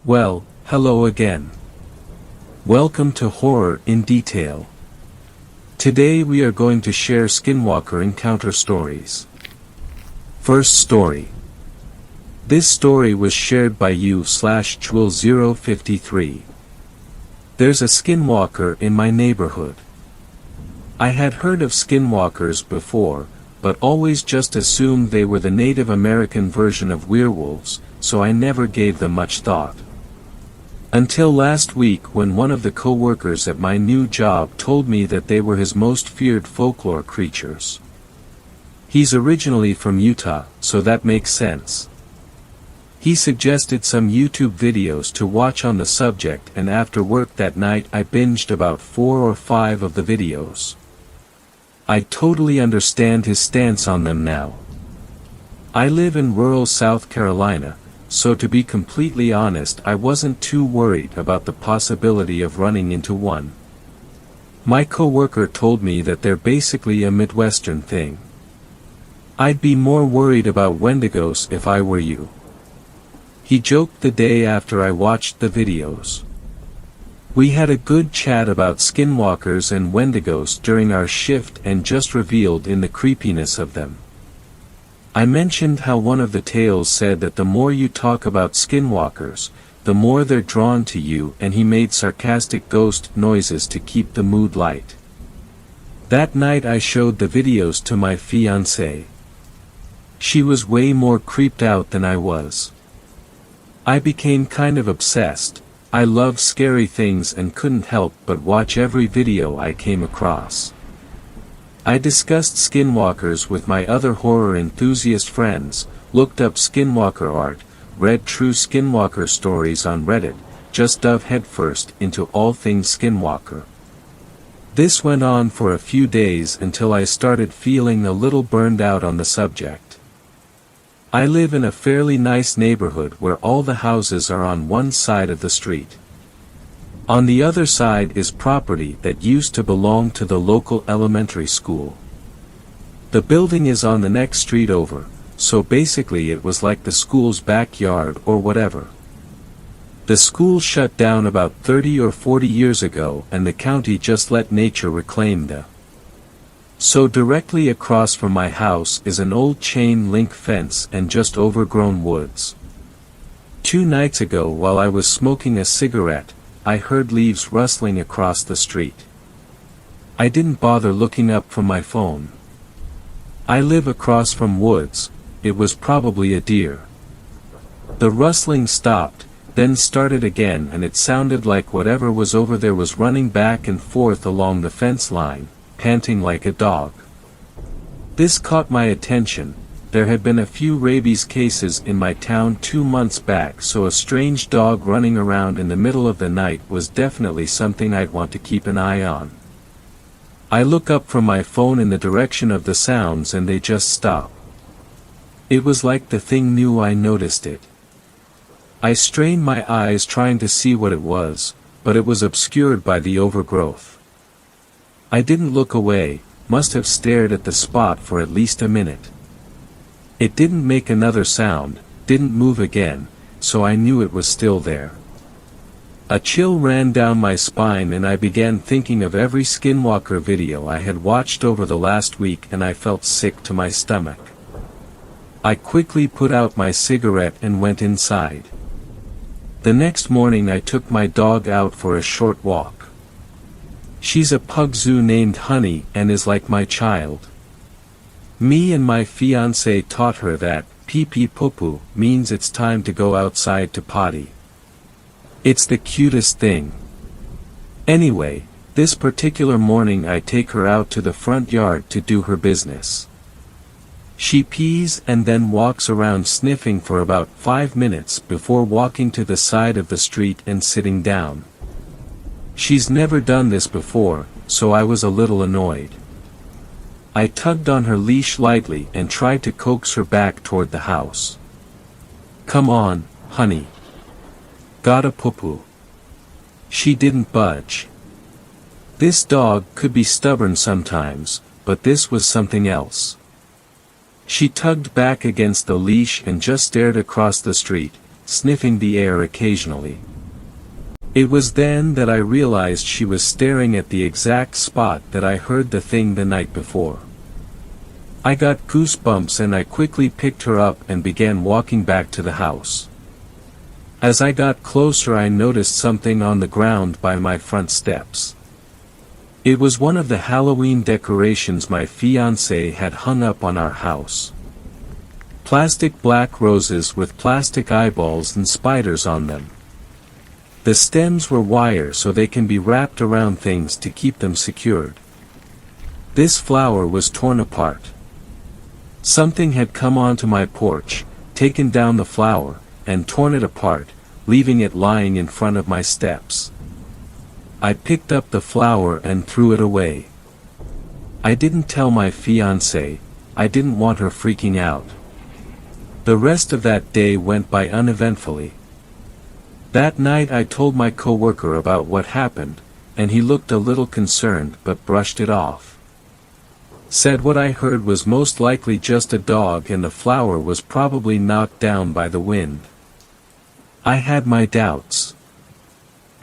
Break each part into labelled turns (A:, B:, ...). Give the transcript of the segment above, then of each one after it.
A: Well, hello again. Welcome to Horror in Detail. Today we are going to share Skinwalker encounter stories. First story. This story was shared by you/Jewel053. There's a Skinwalker in my neighborhood. I had heard of Skinwalkers before, but always just assumed they were the Native American version of werewolves, so I never gave them much thought. Until last week when one of the co-workers at my new job told me that they were his most feared folklore creatures. He's originally from Utah, so that makes sense. He suggested some YouTube videos to watch on the subject, and after work that night I binged about 4 or 5 of the videos. I totally understand his stance on them now. I live in rural South Carolina, so to be completely honest, I wasn't too worried about the possibility of running into one. My coworker told me that they're basically a Midwestern thing. I'd be more worried about Wendigos if I were you. He joked the day after I watched the videos. We had a good chat about Skinwalkers and Wendigos during our shift and just reveled in the creepiness of them. I mentioned how one of the tales said that the more you talk about Skinwalkers, the more they're drawn to you, and he made sarcastic ghost noises to keep the mood light. That night I showed the videos to my fiancée. She was way more creeped out than I was. I became kind of obsessed. I love scary things and couldn't help but watch every video I came across. I discussed Skinwalkers with my other horror enthusiast friends, looked up Skinwalker art, read true Skinwalker stories on Reddit, just dove headfirst into all things Skinwalker. This went on for a few days until I started feeling a little burned out on the subject. I live in a fairly nice neighborhood where all the houses are on one side of the street. On the other side is property that used to belong to the local elementary school. The building is on the next street over, so basically it was like the school's backyard or whatever. The school shut down about 30 or 40 years ago, and the county just let nature reclaim the. So directly across from my house is an old chain link fence and just overgrown woods. 2 nights ago while I was smoking a cigarette, I heard leaves rustling across the street. I didn't bother looking up from my phone. I live across from woods. It was probably a deer. The rustling stopped, then started again, and it sounded like whatever was over there was running back and forth along the fence line, panting like a dog. This caught my attention. There had been a few rabies cases in my town 2 months back, so a strange dog running around in the middle of the night was definitely something I'd want to keep an eye on. I look up from my phone in the direction of the sounds and they just stop. It was like the thing knew I noticed it. I strained my eyes trying to see what it was, but it was obscured by the overgrowth. I didn't look away, must have stared at the spot for at least a minute. It didn't make another sound, didn't move again, so I knew it was still there. A chill ran down my spine and I began thinking of every Skinwalker video I had watched over the last week, and I felt sick to my stomach. I quickly put out my cigarette and went inside. The next morning I took my dog out for a short walk. She's a pug zoo named Honey and is like my child. Me and my fiancé taught her that pee-pee poo-poo means it's time to go outside to potty. It's the cutest thing. Anyway, this particular morning I take her out to the front yard to do her business. She pees and then walks around sniffing for about 5 minutes before walking to the side of the street and sitting down. She's never done this before, so I was a little annoyed. I tugged on her leash lightly and tried to coax her back toward the house. "Come on, honey. Gotta poo-poo." She didn't budge. This dog could be stubborn sometimes, but this was something else. She tugged back against the leash and just stared across the street, sniffing the air occasionally. It was then that I realized she was staring at the exact spot that I heard the thing the night before. I got goosebumps and I quickly picked her up and began walking back to the house. As I got closer, I noticed something on the ground by my front steps. It was one of the Halloween decorations my fiancé had hung up on our house. Plastic black roses with plastic eyeballs and spiders on them. The stems were wire so they can be wrapped around things to keep them secured. This flower was torn apart. Something had come onto my porch, taken down the flower, and torn it apart, leaving it lying in front of my steps. I picked up the flower and threw it away. I didn't tell my fiancée, I didn't want her freaking out. The rest of that day went by uneventfully. That night I told my coworker about what happened, and he looked a little concerned but brushed it off. Said what I heard was most likely just a dog and the flower was probably knocked down by the wind. I had my doubts.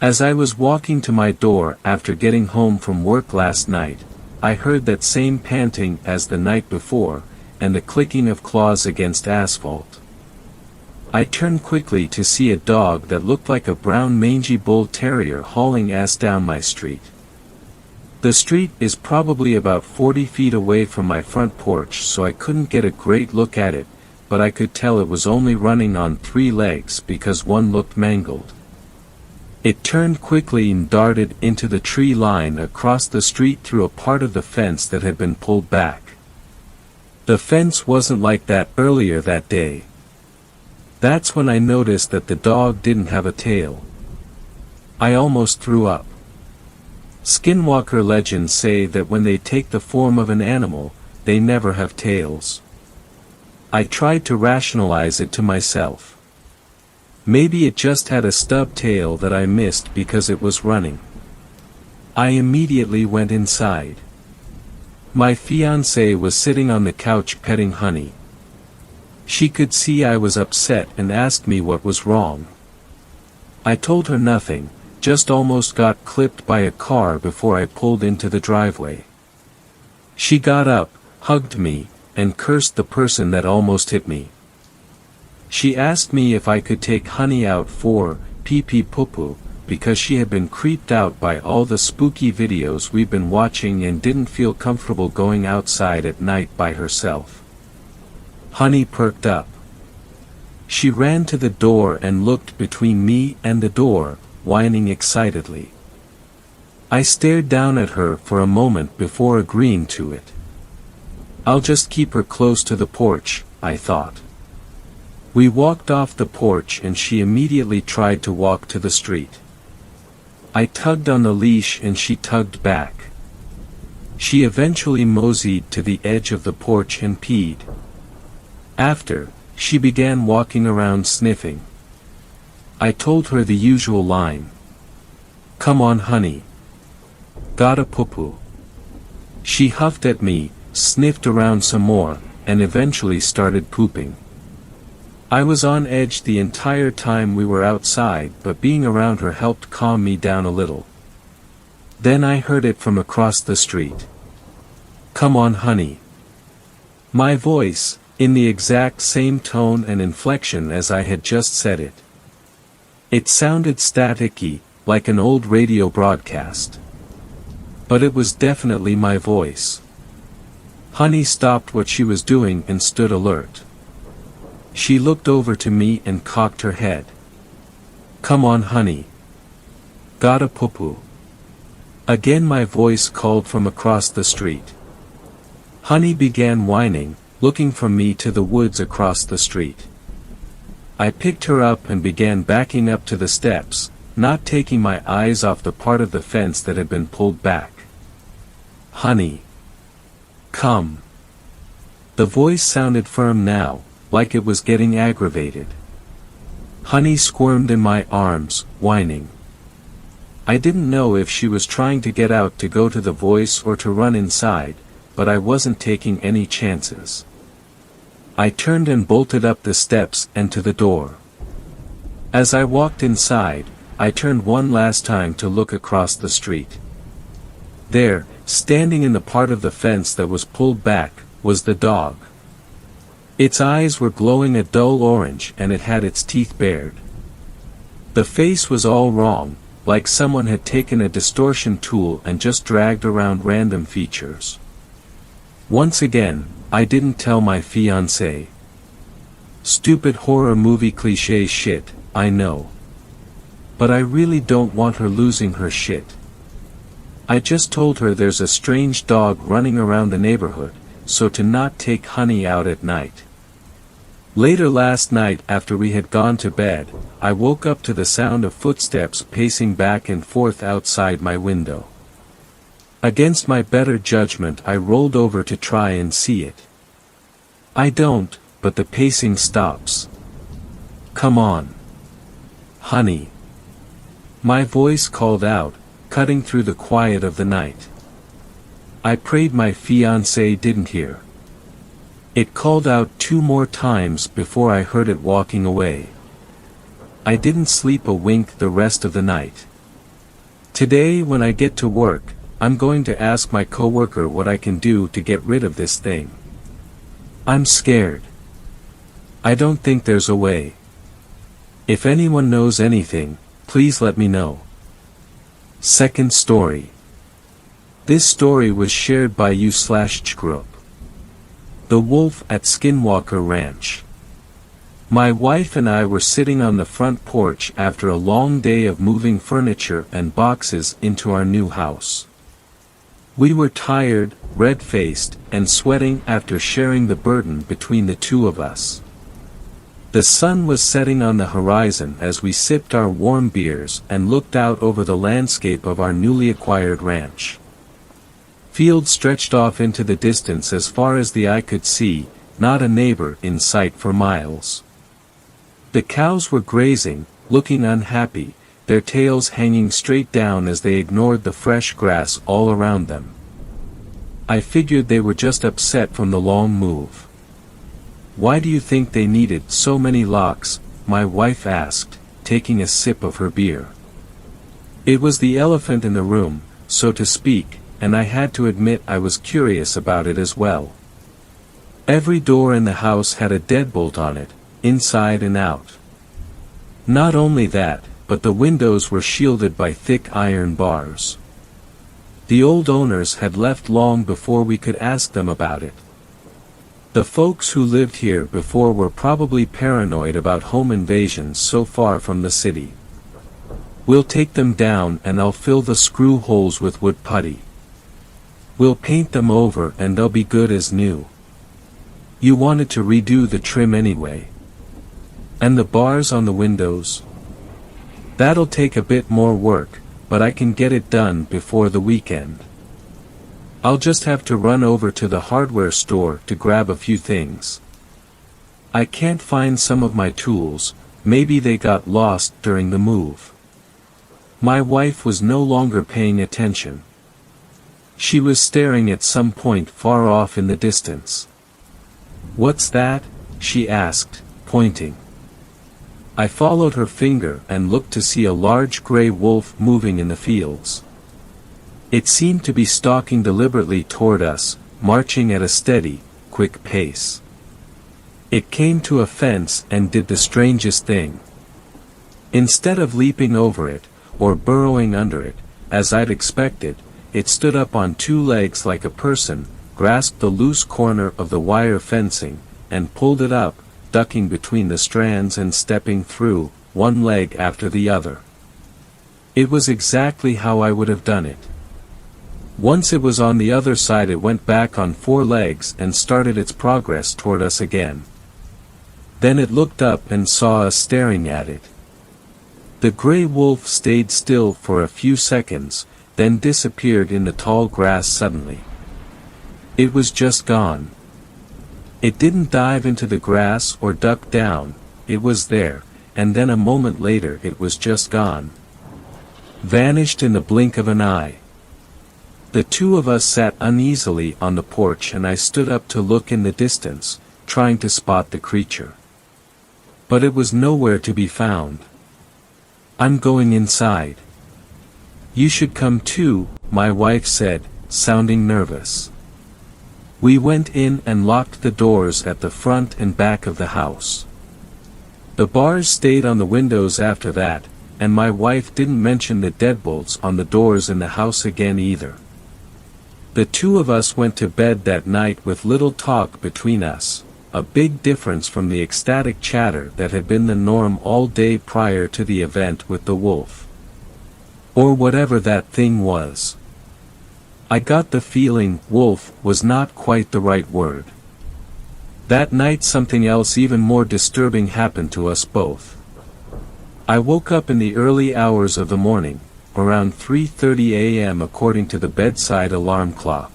A: As I was walking to my door after getting home from work last night, I heard that same panting as the night before, and the clicking of claws against asphalt. I turned quickly to see a dog that looked like a brown mangy bull terrier hauling ass down my street. The street is probably about 40 feet away from my front porch, so I couldn't get a great look at it, but I could tell it was only running on 3 legs because one looked mangled. It turned quickly and darted into the tree line across the street through a part of the fence that had been pulled back. The fence wasn't like that earlier that day. That's when I noticed that the dog didn't have a tail. I almost threw up. Skinwalker legends say that when they take the form of an animal, they never have tails. I tried to rationalize it to myself. Maybe it just had a stub tail that I missed because it was running. I immediately went inside. My fiancée was sitting on the couch petting Honey. She could see I was upset and asked me what was wrong. I told her nothing, just almost got clipped by a car before I pulled into the driveway. She got up, hugged me, and cursed the person that almost hit me. She asked me if I could take Honey out for pee-pee poo-poo, because she had been creeped out by all the spooky videos we've been watching and didn't feel comfortable going outside at night by herself. Honey perked up. She ran to the door and looked between me and the door, whining excitedly. I stared down at her for a moment before agreeing to it. I'll just keep her close to the porch, I thought. We walked off the porch and she immediately tried to walk to the street. I tugged on the leash and she tugged back. She eventually moseyed to the edge of the porch and peed. After, she began walking around sniffing. I told her the usual line. Come on, Honey. Gotta poo-poo. She huffed at me, sniffed around some more, and eventually started pooping. I was on edge the entire time we were outside, but being around her helped calm me down a little. Then I heard it from across the street. Come on, Honey. My voice, in the exact same tone and inflection as I had just said it. It sounded staticky, like an old radio broadcast. But it was definitely my voice. Honey stopped what she was doing and stood alert. She looked over to me and cocked her head. Come on, Honey. Gotta poo-poo. Again my voice called from across the street. Honey began whining, looking from me to the woods across the street. I picked her up and began backing up to the steps, not taking my eyes off the part of the fence that had been pulled back. Honey. Come. The voice sounded firm now, like it was getting aggravated. Honey squirmed in my arms, whining. I didn't know if she was trying to get out to go to the voice or to run inside, but I wasn't taking any chances. I turned and bolted up the steps and to the door. As I walked inside, I turned one last time to look across the street. There, standing in the part of the fence that was pulled back, was the dog. Its eyes were glowing a dull orange and it had its teeth bared. The face was all wrong, like someone had taken a distortion tool and just dragged around random features. Once again, I didn't tell my fiancée. Stupid horror movie cliché shit, I know. But I really don't want her losing her shit. I just told her there's a strange dog running around the neighborhood, so to not take honey out at night. Later last night after we had gone to bed, I woke up to the sound of footsteps pacing back and forth outside my window. Against my better judgment I rolled over to try and see it. I don't, but the pacing stops. Come on. Honey. My voice called out, cutting through the quiet of the night. I prayed my fiancé didn't hear. It called out 2 more times before I heard it walking away. I didn't sleep a wink the rest of the night. Today when I get to work, I'm going to ask my coworker what I can do to get rid of this thing. I'm scared. I don't think there's a way. If anyone knows anything, please let me know. Second story. This story was shared by you/group. The Wolf at Skinwalker Ranch. My wife and I were sitting on the front porch after a long day of moving furniture and boxes into our new house. We were tired, red-faced, and sweating after sharing the burden between the two of us. The sun was setting on the horizon as we sipped our warm beers and looked out over the landscape of our newly acquired ranch. Fields stretched off into the distance as far as the eye could see, not a neighbor in sight for miles. The cows were grazing, looking unhappy, their tails hanging straight down as they ignored the fresh grass all around them. I figured they were just upset from the long move. "Why do you think they needed so many locks?" my wife asked, taking a sip of her beer. It was the elephant in the room, so to speak, and I had to admit I was curious about it as well. Every door in the house had a deadbolt on it, inside and out. Not only that, but the windows were shielded by thick iron bars. The old owners had left long before we could ask them about it. The folks who lived here before were probably paranoid about home invasions so far from the city. "We'll take them down and I'll fill the screw holes with wood putty. We'll paint them over and they'll be good as new. You wanted to redo the trim anyway. And the bars on the windows? That'll take a bit more work, but I can get it done before the weekend. I'll just have to run over to the hardware store to grab a few things. I can't find some of my tools, maybe they got lost during the move." My wife was no longer paying attention. She was staring at some point far off in the distance. "What's that?" she asked, pointing. I followed her finger and looked to see a large gray wolf moving in the fields. It seemed to be stalking deliberately toward us, marching at a steady, quick pace. It came to a fence and did the strangest thing. Instead of leaping over it, or burrowing under it, as I'd expected, it stood up on 2 legs like a person, grasped the loose corner of the wire fencing, and pulled it up, ducking between the strands and stepping through, one leg after the other. It was exactly how I would have done it. Once it was on the other side, it went back on 4 legs and started its progress toward us again. Then it looked up and saw us staring at it. The gray wolf stayed still for a few seconds, then disappeared in the tall grass suddenly. It was just gone. It didn't dive into the grass or duck down, it was there, and then a moment later it was just gone. Vanished in the blink of an eye. The two of us sat uneasily on the porch and I stood up to look in the distance, trying to spot the creature. But it was nowhere to be found. I'm going inside. You should come too, my wife said, sounding nervous. We went in and locked the doors at the front and back of the house. The bars stayed on the windows after that, and my wife didn't mention the deadbolts on the doors in the house again either. The two of us went to bed that night with little talk between us, a big difference from the ecstatic chatter that had been the norm all day prior to the event with the wolf. Or whatever that thing was. I got the feeling wolf was not quite the right word. That night something else even more disturbing happened to us both. I woke up in the early hours of the morning, around 3:30 a.m. according to the bedside alarm clock.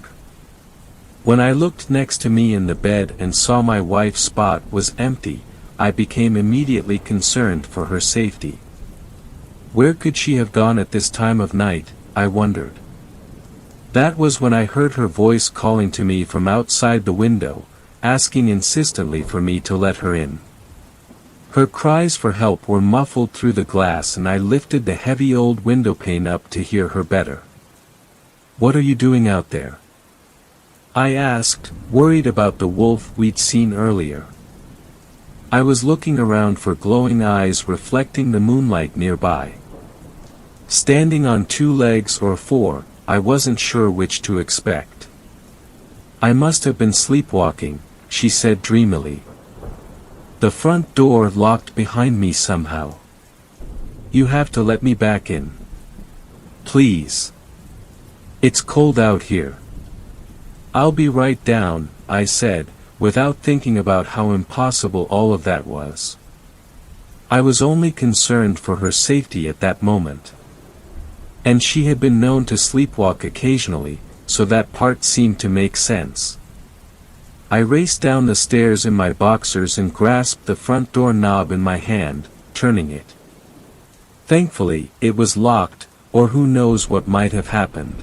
A: When I looked next to me in the bed and saw my wife's spot was empty, I became immediately concerned for her safety. Where could she have gone at this time of night, I wondered. That was when I heard her voice calling to me from outside the window, asking insistently for me to let her in. Her cries for help were muffled through the glass and I lifted the heavy old window pane up to hear her better. "What are you doing out there?" I asked, worried about the wolf we'd seen earlier. I was looking around for glowing eyes reflecting the moonlight nearby. Standing on two legs or four, I wasn't sure which to expect. "I must have been sleepwalking," she said dreamily. "The front door locked behind me somehow. You have to let me back in. Please. It's cold out here." "I'll be right down," I said, without thinking about how impossible all of that was. I was only concerned for her safety at that moment. And she had been known to sleepwalk occasionally, so that part seemed to make sense. I raced down the stairs in my boxers and grasped the front door knob in my hand, turning it. Thankfully, it was locked, or who knows what might have happened.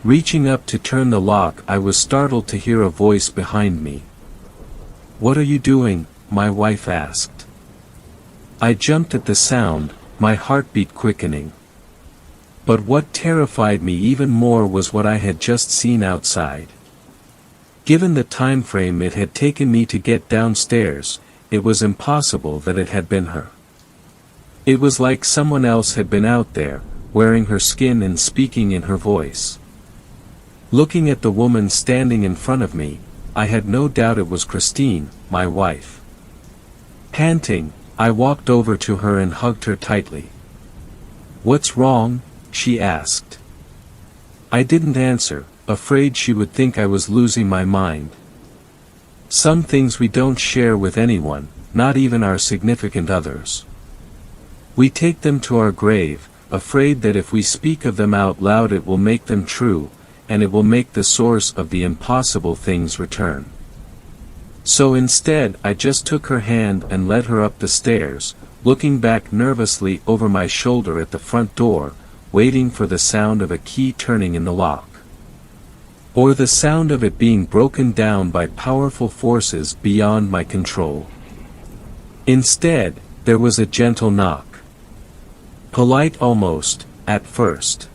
A: Reaching up to turn the lock, I was startled to hear a voice behind me. "What are you doing?" my wife asked. I jumped at the sound, my heartbeat quickening. But what terrified me even more was what I had just seen outside. Given the time frame it had taken me to get downstairs, it was impossible that it had been her. It was like someone else had been out there, wearing her skin and speaking in her voice. Looking at the woman standing in front of me, I had no doubt it was Christine, my wife. Panting, I walked over to her and hugged her tightly. "What's wrong?" she asked. I didn't answer, afraid she would think I was losing my mind. Some things we don't share with anyone, not even our significant others. We take them to our grave, afraid that if we speak of them out loud it will make them true, and it will make the source of the impossible things return. So instead I just took her hand and led her up the stairs, looking back nervously over my shoulder at the front door, waiting for the sound of a key turning in the lock. Or the sound of it being broken down by powerful forces beyond my control. Instead, there was a gentle knock. Polite almost, at first.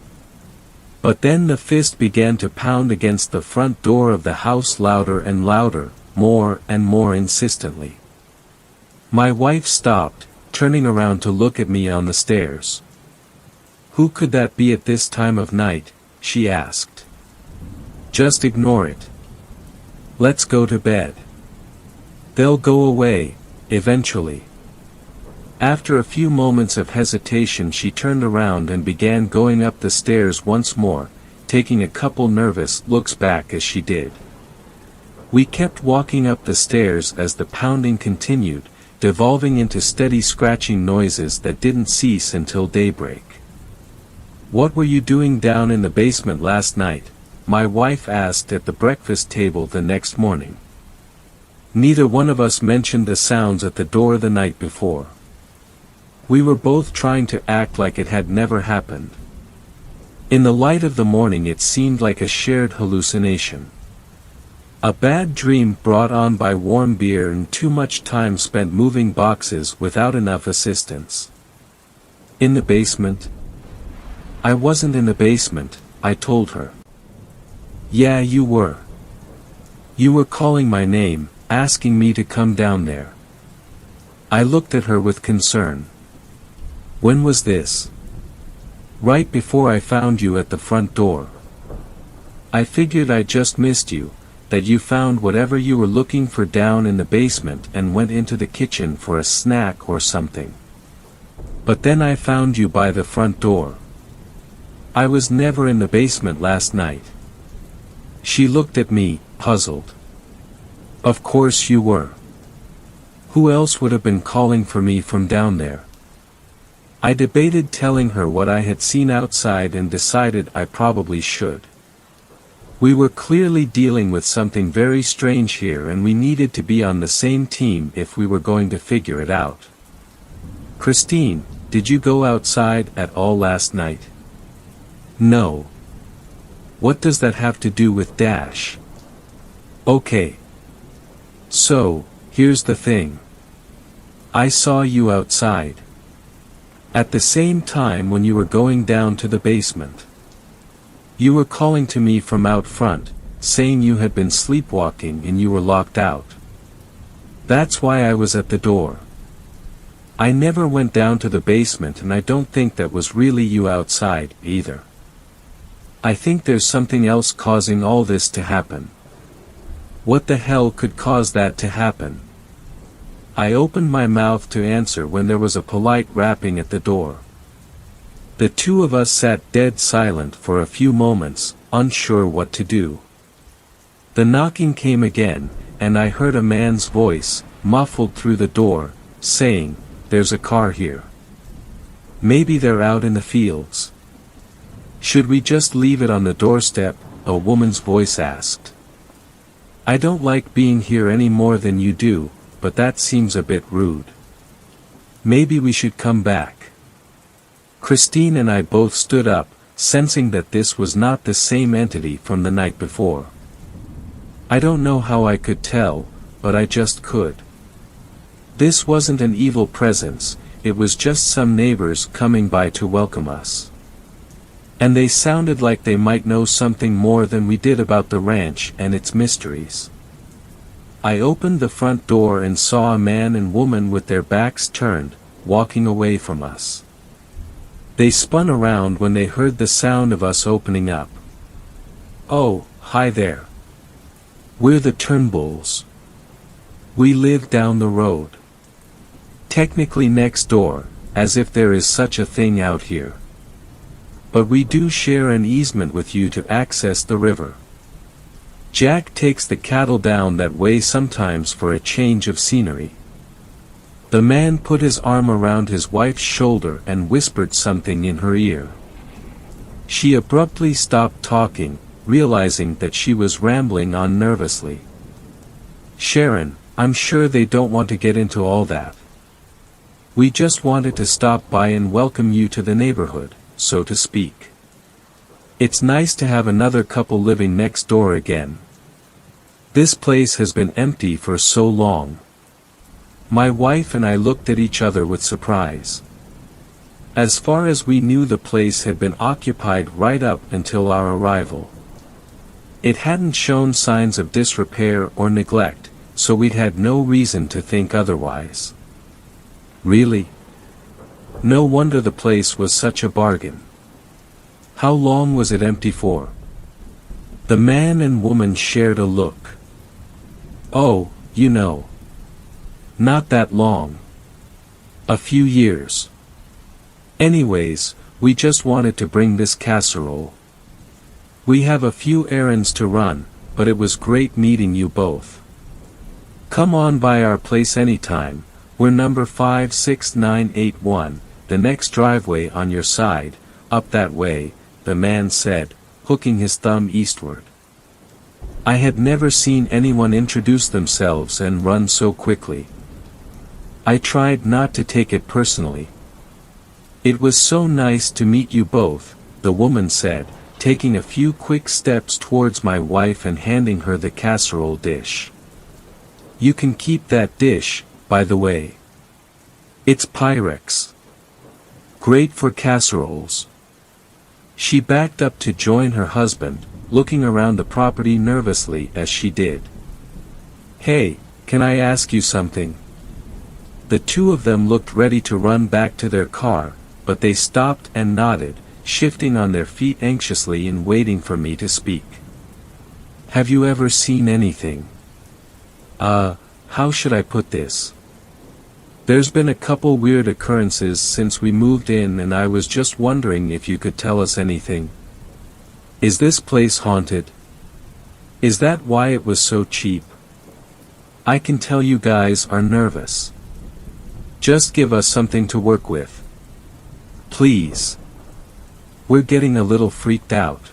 A: But then the fist began to pound against the front door of the house louder and louder, more and more insistently. My wife stopped, turning around to look at me on the stairs. "Who could that be at this time of night?" she asked. "Just ignore it. Let's go to bed. They'll go away, eventually." After a few moments of hesitation she turned around and began going up the stairs once more, taking a couple nervous looks back as she did. We kept walking up the stairs as the pounding continued, devolving into steady scratching noises that didn't cease until daybreak. "What were you doing down in the basement last night?" my wife asked at the breakfast table the next morning. Neither one of us mentioned the sounds at the door the night before. We were both trying to act like it had never happened. In the light of the morning it seemed like a shared hallucination. A bad dream brought on by warm beer and too much time spent moving boxes without enough assistance. In the basement? I wasn't in the basement, I told her. Yeah, you were. You were calling my name, asking me to come down there. I looked at her with concern. When was this? Right before I found you at the front door. I figured I just missed you, that you found whatever you were looking for down in the basement and went into the kitchen for a snack or something. But then I found you by the front door. I was never in the basement last night. She looked at me, puzzled. Of course you were. Who else would have been calling for me from down there? I debated telling her what I had seen outside and decided I probably should. We were clearly dealing with something very strange here and we needed to be on the same team if we were going to figure it out. Christine, did you go outside at all last night? No. What does that have to do with Dash? Okay. So, here's the thing. I saw you outside. At the same time when you were going down to the basement. You were calling to me from out front, saying you had been sleepwalking and you were locked out. That's why I was at the door. I never went down to the basement and I don't think that was really you outside, either. I think there's something else causing all this to happen. What the hell could cause that to happen? I opened my mouth to answer when there was a polite rapping at the door. The two of us sat dead silent for a few moments, unsure what to do. The knocking came again, and I heard a man's voice, muffled through the door, saying, "There's a car here. Maybe they're out in the fields." "Should we just leave it on the doorstep?" a woman's voice asked. "I don't like being here any more than you do, but that seems a bit rude. Maybe we should come back." Christine and I both stood up, sensing that this was not the same entity from the night before. I don't know how I could tell, but I just could. This wasn't an evil presence, it was just some neighbors coming by to welcome us. And they sounded like they might know something more than we did about the ranch and its mysteries. I opened the front door and saw a man and woman with their backs turned, walking away from us. They spun around when they heard the sound of us opening up. "Oh, hi there. We're the Turnbulls. We live down the road. Technically next door, as if there is such a thing out here. But we do share an easement with you to access the river. Jack takes the cattle down that way sometimes for a change of scenery." The man put his arm around his wife's shoulder and whispered something in her ear. She abruptly stopped talking, realizing that she was rambling on nervously. "Sharon, I'm sure they don't want to get into all that. We just wanted to stop by and welcome you to the neighborhood, so to speak. It's nice to have another couple living next door again. This place has been empty for so long." My wife and I looked at each other with surprise. As far as we knew, the place had been occupied right up until our arrival. It hadn't shown signs of disrepair or neglect, so we'd had no reason to think otherwise. Really? No wonder the place was such a bargain. How long was it empty for? The man and woman shared a look. "Oh, you know. Not that long. A few years. Anyways, we just wanted to bring this casserole. We have a few errands to run, but it was great meeting you both. Come on by our place anytime, we're number 56981, the next driveway on your side, up that way," the man said, hooking his thumb eastward. I had never seen anyone introduce themselves and run so quickly. I tried not to take it personally. "It was so nice to meet you both," the woman said, taking a few quick steps towards my wife and handing her the casserole dish. "You can keep that dish, by the way. It's Pyrex." Great for casseroles. She backed up to join her husband, looking around the property nervously as she did. Hey, can I ask you something? The two of them looked ready to run back to their car, but they stopped and nodded, shifting on their feet anxiously and waiting for me to speak. Have you ever seen anything? How should I put this? There's been a couple weird occurrences since we moved in and I was just wondering if you could tell us anything. Is this place haunted? Is that why it was so cheap? I can tell you guys are nervous. Just give us something to work with. Please. We're getting a little freaked out.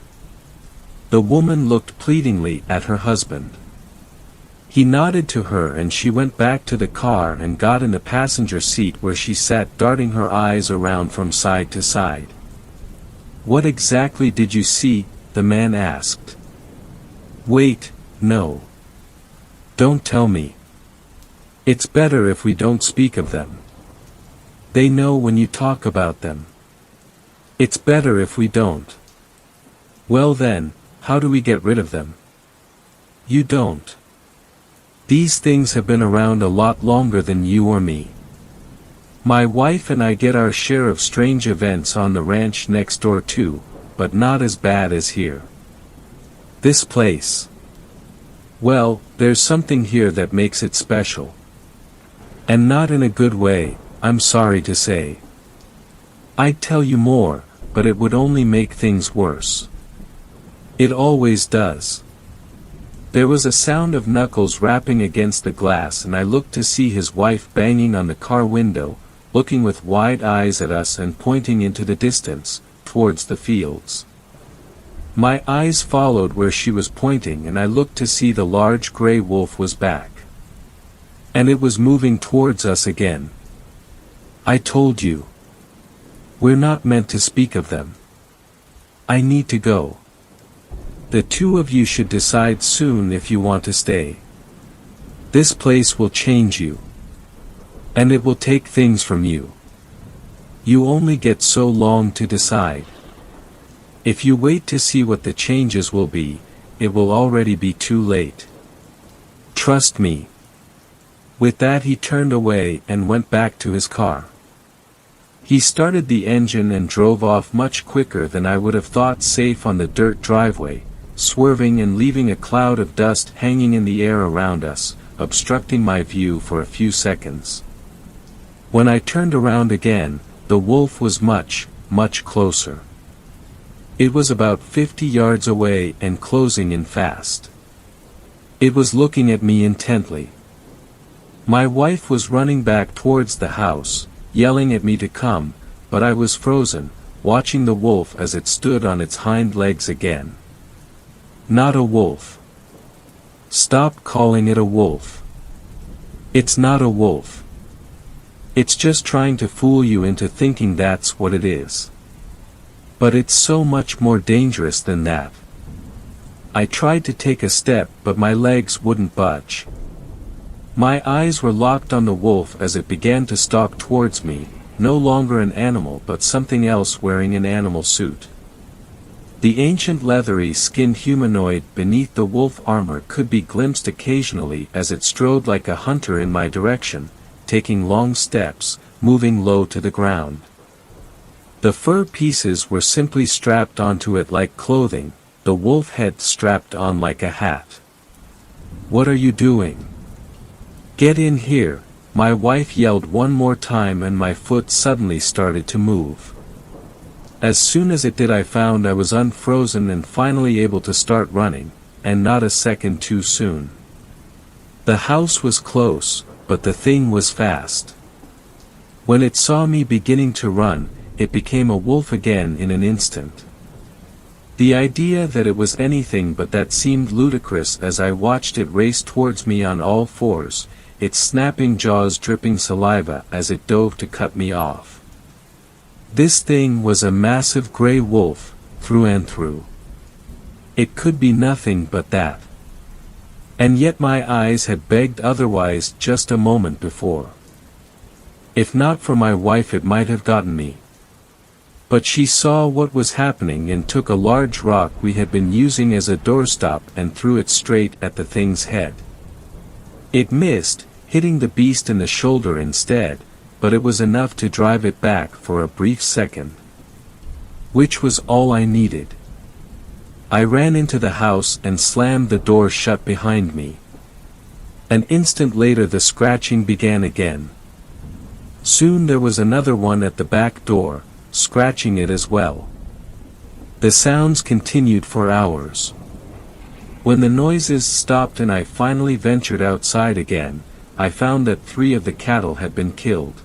A: The woman looked pleadingly at her husband. He nodded to her and she went back to the car and got in the passenger seat where she sat darting her eyes around from side to side. What exactly did you see? The man asked. Wait, no. Don't tell me. It's better if we don't speak of them. They know when you talk about them. It's better if we don't. Well then, how do we get rid of them? You don't. These things have been around a lot longer than you or me. My wife and I get our share of strange events on the ranch next door too, but not as bad as here. This place. Well, there's something here that makes it special. And not in a good way, I'm sorry to say. I'd tell you more, but it would only make things worse. It always does. There was a sound of knuckles rapping against the glass and I looked to see his wife banging on the car window, looking with wide eyes at us and pointing into the distance, towards the fields. My eyes followed where she was pointing and I looked to see the large gray wolf was back. And it was moving towards us again. I told you. We're not meant to speak of them. I need to go. The two of you should decide soon if you want to stay. This place will change you. And it will take things from you. You only get so long to decide. If you wait to see what the changes will be, it will already be too late. Trust me. With that he turned away and went back to his car. He started the engine and drove off much quicker than I would have thought, safe on the dirt driveway, swerving and leaving a cloud of dust hanging in the air around us, obstructing my view for a few seconds. When I turned around again, the wolf was much, much closer. It was about 50 yards away and closing in fast. It was looking at me intently. My wife was running back towards the house, yelling at me to come, but I was frozen, watching the wolf as it stood on its hind legs again. Not a wolf. Stop calling it a wolf. It's not a wolf. It's just trying to fool you into thinking that's what it is. But it's so much more dangerous than that. I tried to take a step but my legs wouldn't budge. My eyes were locked on the wolf as it began to stalk towards me, no longer an animal but something else wearing an animal suit. The ancient leathery skinned humanoid beneath the wolf armor could be glimpsed occasionally as it strode like a hunter in my direction, taking long steps, moving low to the ground. The fur pieces were simply strapped onto it like clothing, the wolf head strapped on like a hat. What are you doing? Get in here, my wife yelled one more time and my foot suddenly started to move. As soon as it did I found I was unfrozen and finally able to start running, and not a second too soon. The house was close, but the thing was fast. When it saw me beginning to run, it became a wolf again in an instant. The idea that it was anything but that seemed ludicrous as I watched it race towards me on all fours, its snapping jaws dripping saliva as it dove to cut me off. This thing was a massive gray wolf, through and through. It could be nothing but that. And yet my eyes had begged otherwise just a moment before. If not for my wife it might have gotten me. But she saw what was happening and took a large rock we had been using as a doorstop and threw it straight at the thing's head. It missed, hitting the beast in the shoulder instead, but it was enough to drive it back for a brief second. Which was all I needed. I ran into the house and slammed the door shut behind me. An instant later the scratching began again. Soon there was another one at the back door, scratching it as well. The sounds continued for hours. When the noises stopped and I finally ventured outside again, I found that 3 of the cattle had been killed.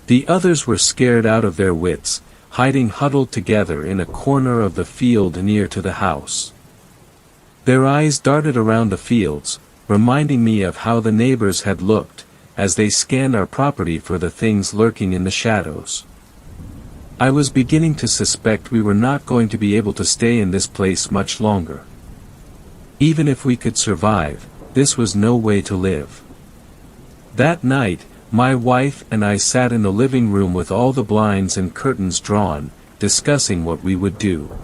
A: The others were scared out of their wits, hiding huddled together in a corner of the field near to the house. Their eyes darted around the fields, reminding me of how the neighbors had looked, as they scanned our property for the things lurking in the shadows. I was beginning to suspect we were not going to be able to stay in this place much longer. Even if we could survive, this was no way to live. That night, my wife and I sat in the living room with all the blinds and curtains drawn, discussing what we would do.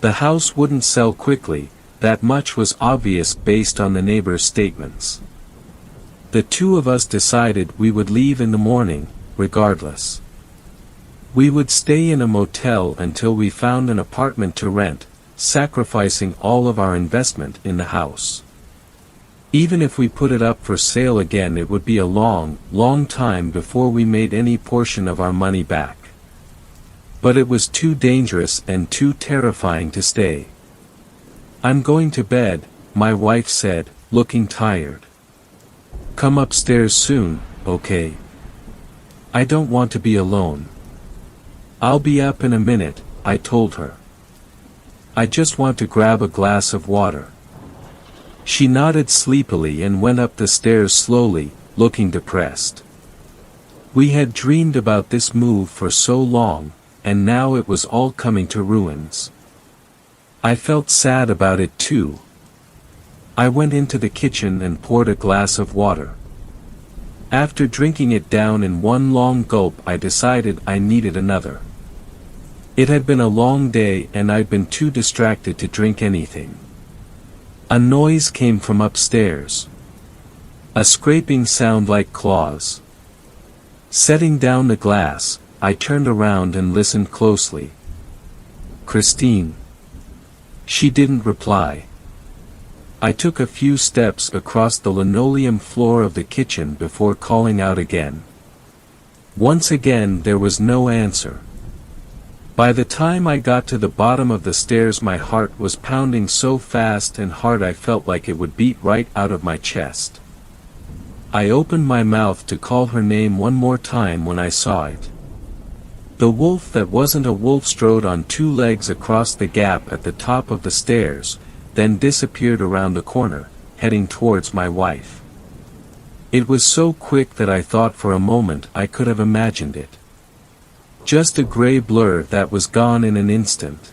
A: The house wouldn't sell quickly, that much was obvious based on the neighbors' statements. The 2 of us decided we would leave in the morning, regardless. We would stay in a motel until we found an apartment to rent, sacrificing all of our investment in the house. Even if we put it up for sale again, it would be a long, long time before we made any portion of our money back. But it was too dangerous and too terrifying to stay. "I'm going to bed," my wife said, looking tired. "Come upstairs soon, okay? I don't want to be alone." "I'll be up in a minute," I told her. "I just want to grab a glass of water." She nodded sleepily and went up the stairs slowly, looking depressed. We had dreamed about this move for so long, and now it was all coming to ruins. I felt sad about it too. I went into the kitchen and poured a glass of water. After drinking it down in one long gulp, I decided I needed another. It had been a long day and I'd been too distracted to drink anything. A noise came from upstairs. A scraping sound like claws. Setting down the glass, I turned around and listened closely. "Christine." She didn't reply. I took a few steps across the linoleum floor of the kitchen before calling out again. Once again there was no answer. By the time I got to the bottom of the stairs, my heart was pounding so fast and hard I felt like it would beat right out of my chest. I opened my mouth to call her name one more time when I saw it. The wolf that wasn't a wolf strode on 2 legs across the gap at the top of the stairs, then disappeared around the corner, heading towards my wife. It was so quick that I thought for a moment I could have imagined it. Just a gray blur that was gone in an instant.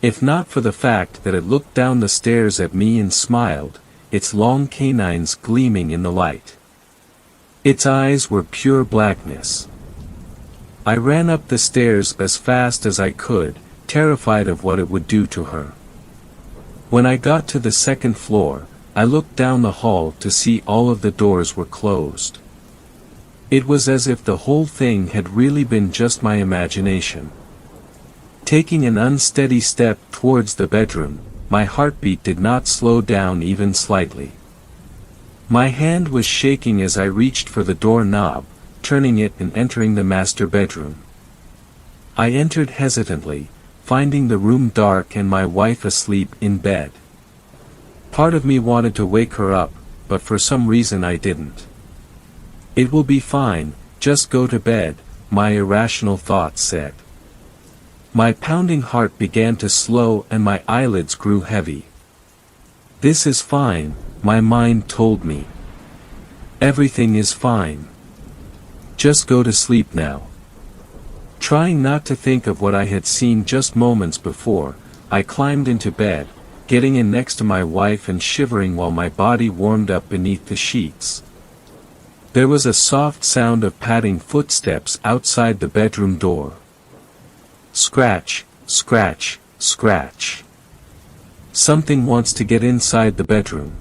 A: If not for the fact that it looked down the stairs at me and smiled, its long canines gleaming in the light. Its eyes were pure blackness. I ran up the stairs as fast as I could, terrified of what it would do to her. When I got to the 2nd floor, I looked down the hall to see all of the doors were closed. It was as if the whole thing had really been just my imagination. Taking an unsteady step towards the bedroom, my heartbeat did not slow down even slightly. My hand was shaking as I reached for the doorknob, turning it and entering the master bedroom. I entered hesitantly, finding the room dark and my wife asleep in bed. Part of me wanted to wake her up, but for some reason I didn't. "It will be fine, just go to bed," my irrational thoughts said. My pounding heart began to slow and my eyelids grew heavy. "This is fine," my mind told me. "Everything is fine. Just go to sleep now." Trying not to think of what I had seen just moments before, I climbed into bed, getting in next to my wife and shivering while my body warmed up beneath the sheets. There was a soft sound of padding footsteps outside the bedroom door. Scratch, scratch, scratch. Something wants to get inside the bedroom.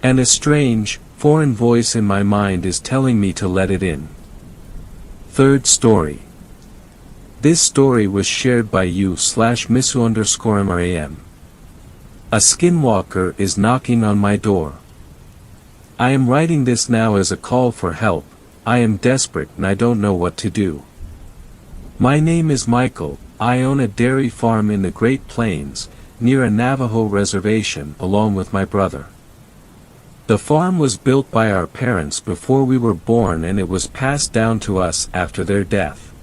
A: And a strange, foreign voice in my mind is telling me to let it in. Third story. This story was shared by you/Misu_MRAM. A skinwalker is knocking on my door. I am writing this now as a call for help. I am desperate and I don't know what to do. My name is Michael. I own a dairy farm in the Great Plains, near a Navajo reservation, along with my brother. The farm was built by our parents before we were born and it was passed down to us after their death.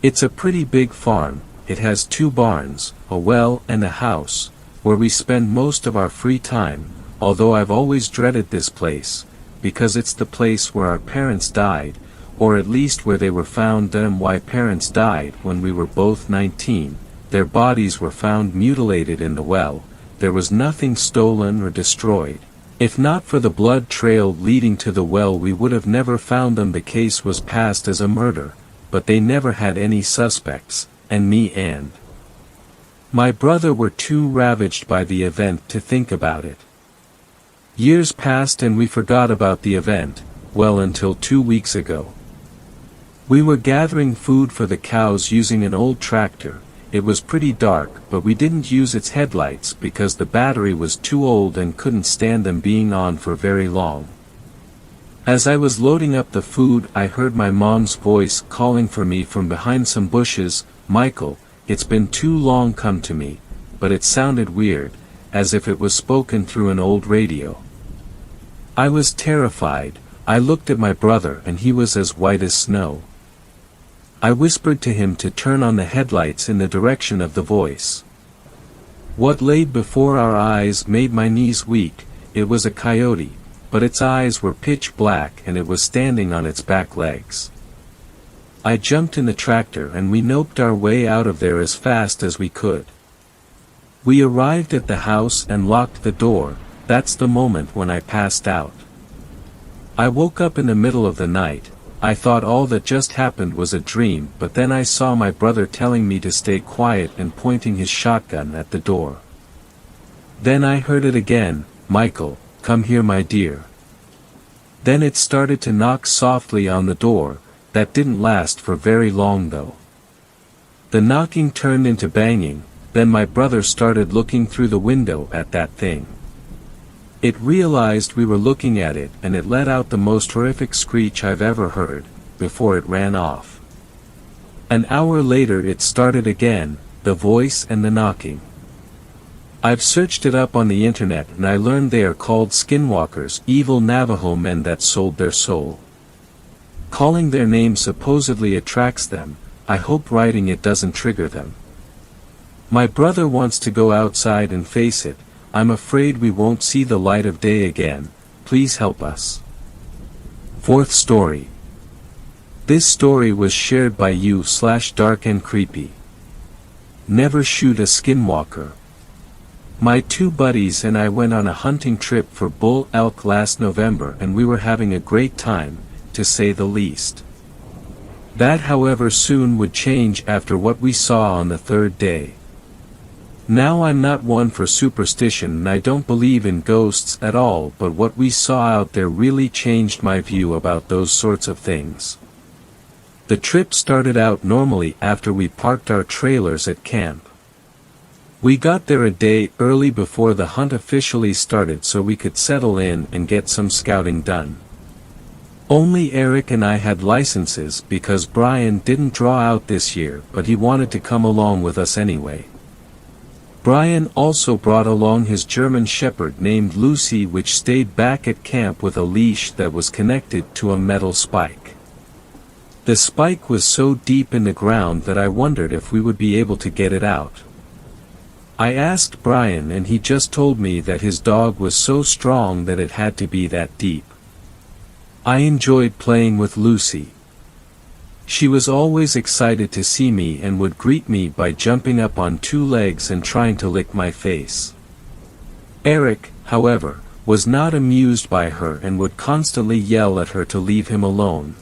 A: It's a pretty big farm. It has 2 barns, a well and a house, where we spend most of our free time, although I've always dreaded this place, because it's the place where our parents died, or at least where they were found. My parents died when we were both 19, their bodies were found mutilated in the well, there was nothing stolen or destroyed. If not for the blood trail leading to the well we would have never found them. The case was passed as a murder, but they never had any suspects, and me and my brother were too ravaged by the event to think about it. Years passed and we forgot about the event, well until 2 weeks ago. We were gathering food for the cows using an old tractor. It was pretty dark, but we didn't use its headlights because the battery was too old and couldn't stand them being on for very long. As I was loading up the food, I heard my mom's voice calling for me from behind some bushes. Michael, it's been too long, come to me, but it sounded weird, as if it was spoken through an old radio. I was terrified. I looked at my brother and he was as white as snow. I whispered to him to turn on the headlights in the direction of the voice. What lay before our eyes made my knees weak. It was a coyote, but its eyes were pitch black and it was standing on its back legs. I jumped in the tractor and we noped our way out of there as fast as we could. We arrived at the house and locked the door. That's the moment when I passed out. I woke up in the middle of the night. I thought all that just happened was a dream, but then I saw my brother telling me to stay quiet and pointing his shotgun at the door. Then I heard it again, Michael, come here my dear. Then it started to knock softly on the door. That didn't last for very long though. The knocking turned into banging, then my brother started looking through the window at that thing. It realized we were looking at it and it let out the most horrific screech I've ever heard, before it ran off. An hour later it started again, the voice and the knocking. I've searched it up on the internet and I learned they are called skinwalkers, evil Navajo men that sold their soul. Calling their name supposedly attracts them. I hope writing it doesn't trigger them. My brother wants to go outside and face it. I'm afraid we won't see the light of day again. Please help us. Fourth story. This story was shared by you/darkandcreepy. Never shoot a skinwalker. My 2 buddies and I went on a hunting trip for bull elk last November and we were having a great time, to say the least. That however soon would change after what we saw on the 3rd day. Now I'm not one for superstition and I don't believe in ghosts at all, but what we saw out there really changed my view about those sorts of things. The trip started out normally after we parked our trailers at camp. We got there a day early before the hunt officially started so we could settle in and get some scouting done. Only Eric and I had licenses because Brian didn't draw out this year, but he wanted to come along with us anyway. Brian also brought along his German Shepherd named Lucy, which stayed back at camp with a leash that was connected to a metal spike. The spike was so deep in the ground that I wondered if we would be able to get it out. I asked Brian and he just told me that his dog was so strong that it had to be that deep. I enjoyed playing with Lucy. She was always excited to see me and would greet me by jumping up on 2 legs and trying to lick my face. Eric, however, was not amused by her and would constantly yell at her to leave him alone.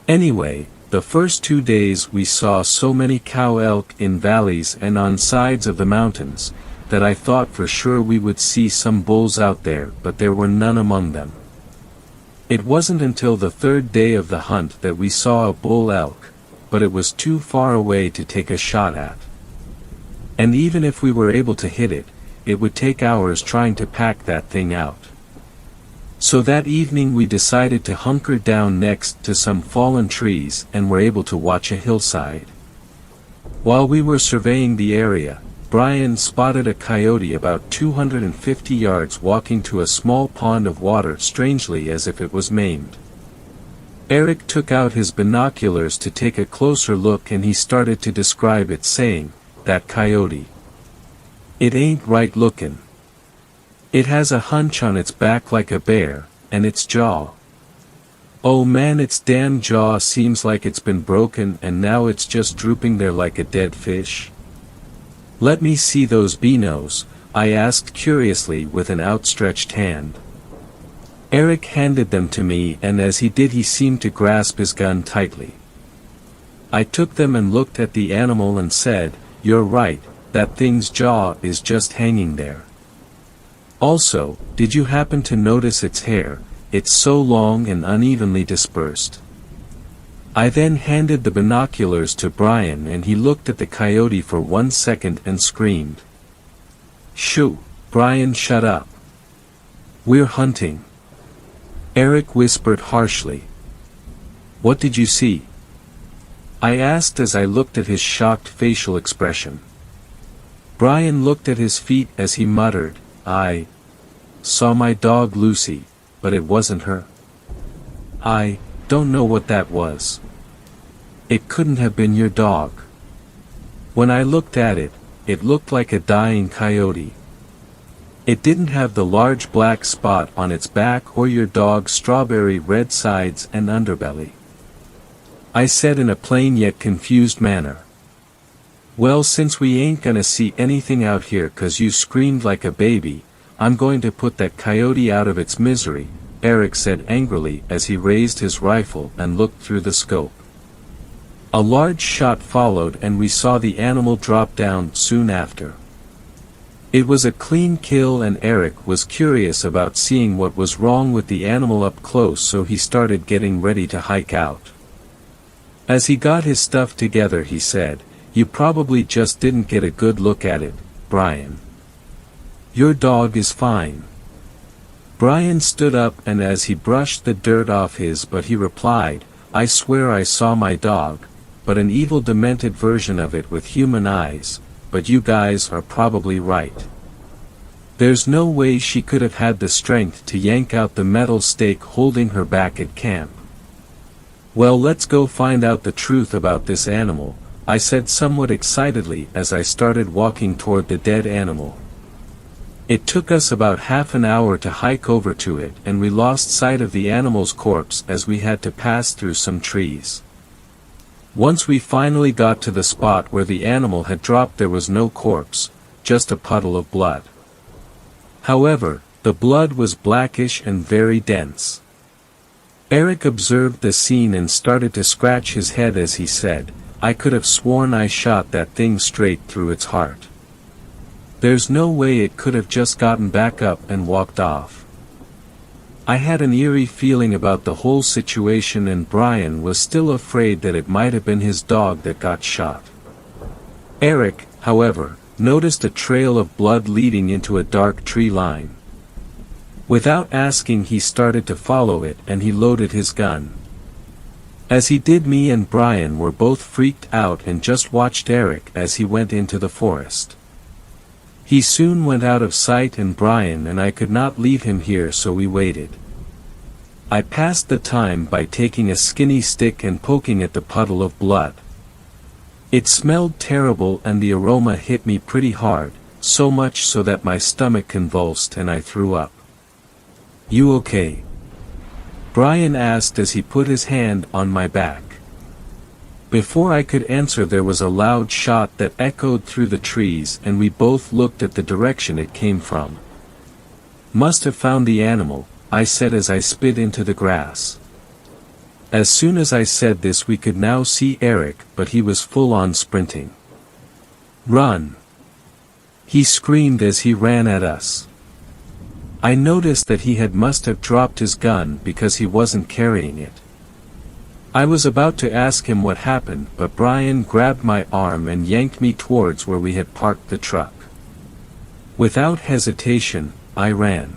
A: Anyway, The first 2 days we saw so many cow elk in valleys and on sides of the mountains, that I thought for sure we would see some bulls out there, but there were none among them. It wasn't until the 3rd day of the hunt that we saw a bull elk, but it was too far away to take a shot at. And even if we were able to hit it, it would take hours trying to pack that thing out. So that evening we decided to hunker down next to some fallen trees and were able to watch a hillside. While we were surveying the area, Brian spotted a coyote about 250 yards walking to a small pond of water strangely as if it was maimed. Eric took out his binoculars to take a closer look and he started to describe it saying, "That coyote. It ain't right lookin'. It has a hunch on its back like a bear, and its jaw. Oh man, its damn jaw seems like it's been broken and now it's just drooping there like a dead fish." "Let me see those binos," I asked curiously with an outstretched hand. Eric handed them to me and as he did he seemed to grasp his gun tightly. I took them and looked at the animal and said, "You're right, that thing's jaw is just hanging there. Also, did you happen to notice its hair? It's so long and unevenly dispersed." I then handed the binoculars to Brian and he looked at the coyote for 1 second and screamed. "Shoo, Brian, shut up. We're hunting." Eric whispered harshly. "What did you see?" I asked as I looked at his shocked facial expression. Brian looked at his feet as he muttered, "I saw my dog Lucy, but it wasn't her. I don't know what that was. It couldn't have been your dog. When I looked at it, it looked like a dying coyote. It didn't have the large black spot on its back or your dog's strawberry red sides and underbelly," I said in a plain yet confused manner. "Well, since we ain't gonna see anything out here 'cause you screamed like a baby, I'm going to put that coyote out of its misery," Eric said angrily as he raised his rifle and looked through the scope. A large shot followed and we saw the animal drop down soon after. It was a clean kill and Eric was curious about seeing what was wrong with the animal up close, so he started getting ready to hike out. As he got his stuff together he said, "You probably just didn't get a good look at it, Brian. Your dog is fine." Brian stood up and as he brushed the dirt off but he replied, "I swear I saw my dog, but an evil demented version of it with human eyes, but you guys are probably right. There's no way she could have had the strength to yank out the metal stake holding her back at camp. Well, let's go find out the truth about this animal," I said somewhat excitedly as I started walking toward the dead animal. It took us about half an hour to hike over to it and we lost sight of the animal's corpse as we had to pass through some trees. Once we finally got to the spot where the animal had dropped there was no corpse, just a puddle of blood. However, the blood was blackish and very dense. Eric observed the scene and started to scratch his head as he said, "I could have sworn I shot that thing straight through its heart. There's no way it could have just gotten back up and walked off." I had an eerie feeling about the whole situation and Brian was still afraid that it might have been his dog that got shot. Eric, however, noticed a trail of blood leading into a dark tree line. Without asking he started to follow it and he loaded his gun. As he did, me and Brian were both freaked out and just watched Eric as he went into the forest. He soon went out of sight and Brian and I could not leave him here, so we waited. I passed the time by taking a skinny stick and poking at the puddle of blood. It smelled terrible and the aroma hit me pretty hard, so much so that my stomach convulsed and I threw up. "You okay?" Brian asked as he put his hand on my back. Before I could answer there was a loud shot that echoed through the trees and we both looked at the direction it came from. "Must have found the animal," I said as I spit into the grass. As soon as I said this we could now see Eric, but he was full on sprinting. "Run!" he screamed as he ran at us. I noticed that he must have dropped his gun because he wasn't carrying it. I was about to ask him what happened, but Brian grabbed my arm and yanked me towards where we had parked the truck. Without hesitation, I ran.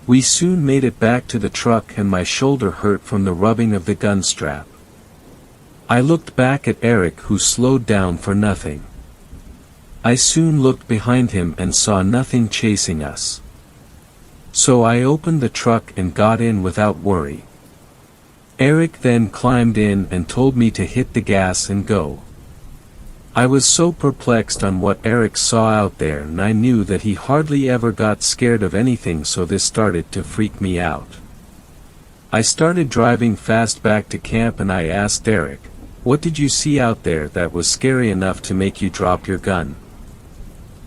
A: We soon made it back to the truck and my shoulder hurt from the rubbing of the gun strap. I looked back at Eric, who slowed down for nothing. I soon looked behind him and saw nothing chasing us. So I opened the truck and got in without worry. Eric then climbed in and told me to hit the gas and go. I was so perplexed on what Eric saw out there, and I knew that he hardly ever got scared of anything, so this started to freak me out. I started driving fast back to camp and I asked Eric, "What did you see out there that was scary enough to make you drop your gun?"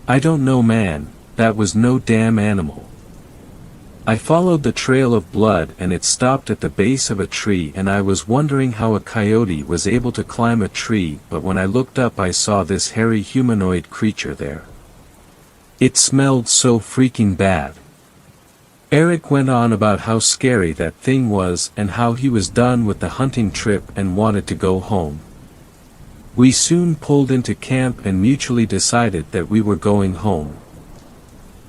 A: "I don't know, man, that was no damn animal. I followed the trail of blood and it stopped at the base of a tree, and I was wondering how a coyote was able to climb a tree, but when I looked up I saw this hairy humanoid creature there. It smelled so freaking bad." Eric went on about how scary that thing was and how he was done with the hunting trip and wanted to go home. We soon pulled into camp and mutually decided that we were going home.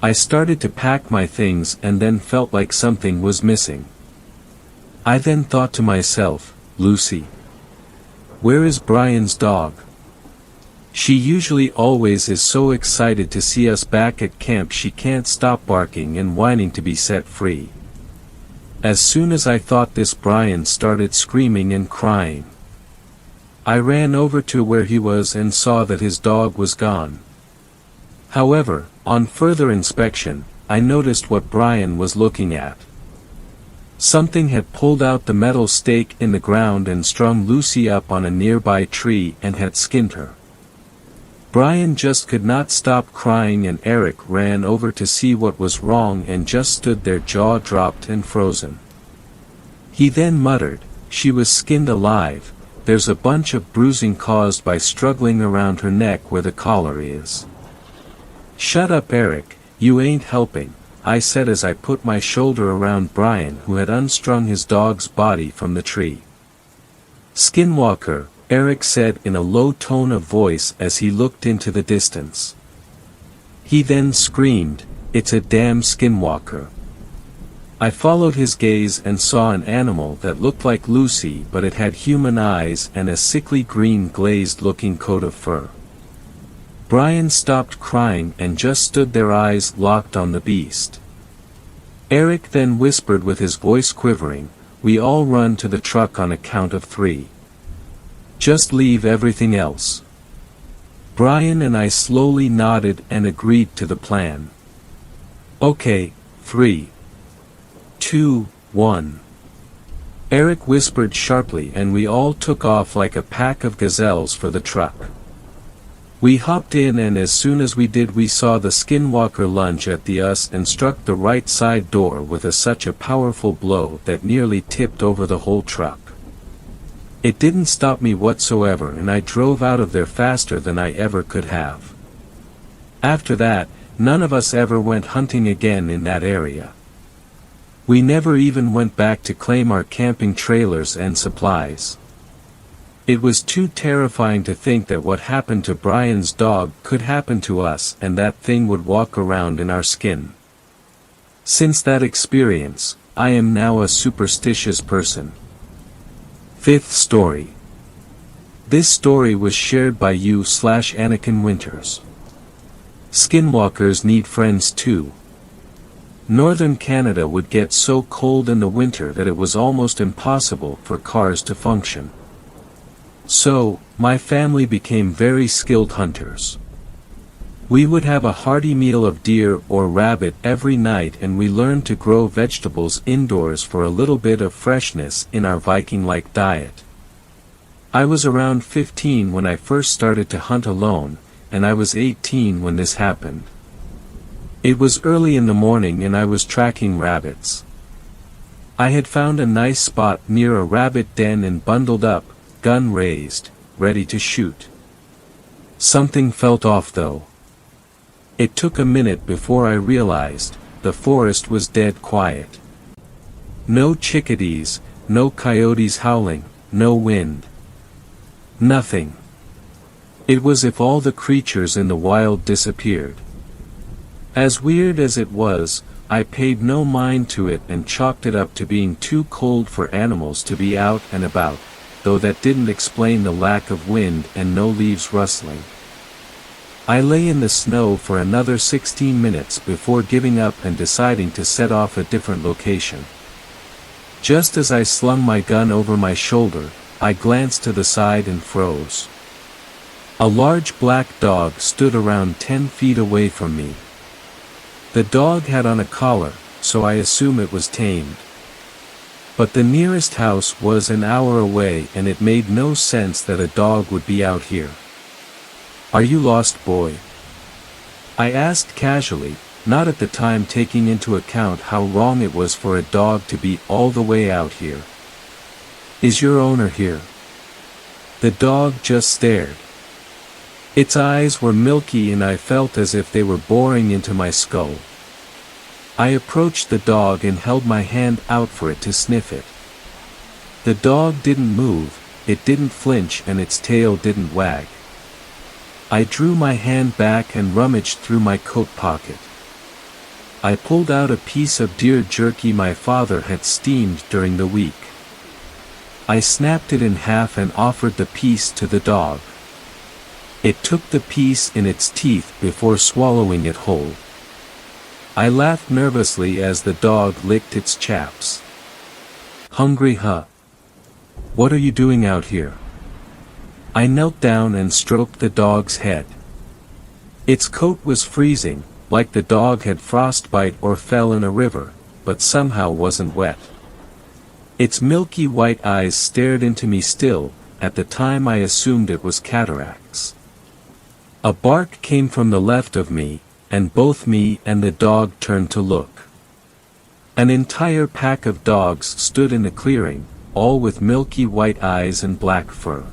A: I started to pack my things and then felt like something was missing. I then thought to myself, "Lucy, where is Brian's dog? She usually always is so excited to see us back at camp she can't stop barking and whining to be set free." As soon as I thought this, Brian started screaming and crying. I ran over to where he was and saw that his dog was gone. However, on further inspection, I noticed what Brian was looking at. Something had pulled out the metal stake in the ground and strung Lucy up on a nearby tree and had skinned her. Brian just could not stop crying, and Eric ran over to see what was wrong and just stood there, jaw dropped and frozen. He then muttered, "She was skinned alive. There's a bunch of bruising caused by struggling around her neck where the collar is." "Shut up, Eric, you ain't helping," I said as I put my shoulder around Brian, who had unstrung his dog's body from the tree. "Skinwalker," Eric said in a low tone of voice as he looked into the distance. He then screamed, "It's a damn skinwalker." I followed his gaze and saw an animal that looked like Lucy, but it had human eyes and a sickly green glazed-looking coat of fur. Brian stopped crying and just stood there, eyes locked on the beast. Eric then whispered with his voice quivering, "We all run to the truck on a count of 3. Just leave everything else." Brian and I slowly nodded and agreed to the plan. "Okay, 3, 2, 1. Eric whispered sharply and we all took off like a pack of gazelles for the truck. We hopped in, and as soon as we did we saw the Skinwalker lunge at us and struck the right side door with such a powerful blow that nearly tipped over the whole truck. It didn't stop me whatsoever, and I drove out of there faster than I ever could have. After that, none of us ever went hunting again in that area. We never even went back to claim our camping trailers and supplies. It was too terrifying to think that what happened to Brian's dog could happen to us, and that thing would walk around in our skin. Since that experience, I am now a superstitious person. Fifth story. This story was shared by you/Anakin Winters. Skinwalkers need friends too. Northern Canada would get so cold in the winter that it was almost impossible for cars to function. So, my family became very skilled hunters. We would have a hearty meal of deer or rabbit every night, and we learned to grow vegetables indoors for a little bit of freshness in our Viking-like diet. I was around 15 when I first started to hunt alone, and I was 18 when this happened. It was early in the morning and I was tracking rabbits. I had found a nice spot near a rabbit den and bundled up, gun raised, ready to shoot. Something felt off though. It took a minute before I realized, the forest was dead quiet. No chickadees, no coyotes howling, no wind. Nothing. It was as if all the creatures in the wild disappeared. As weird as it was, I paid no mind to it and chalked it up to being too cold for animals to be out and about, though that didn't explain the lack of wind and no leaves rustling. I lay in the snow for another 16 minutes before giving up and deciding to set off a different location. Just as I slung my gun over my shoulder, I glanced to the side and froze. A large black dog stood around 10 feet away from me. The dog had on a collar, so I assume it was tamed. But the nearest house was an hour away and it made no sense that a dog would be out here. "Are you lost, boy?" I asked casually, not at the time taking into account how wrong it was for a dog to be all the way out here. "Is your owner here?" The dog just stared. Its eyes were milky and I felt as if they were boring into my skull. I approached the dog and held my hand out for it to sniff it. The dog didn't move, it didn't flinch and its tail didn't wag. I drew my hand back and rummaged through my coat pocket. I pulled out a piece of deer jerky my father had steamed during the week. I snapped it in half and offered the piece to the dog. It took the piece in its teeth before swallowing it whole. I laughed nervously as the dog licked its chaps. "Hungry, huh? What are you doing out here?" I knelt down and stroked the dog's head. Its coat was freezing, like the dog had frostbite or fell in a river, but somehow wasn't wet. Its milky white eyes stared into me still, at the time I assumed it was cataracts. A bark came from the left of me, and both me and the dog turned to look. An entire pack of dogs stood in the clearing, all with milky white eyes and black fur.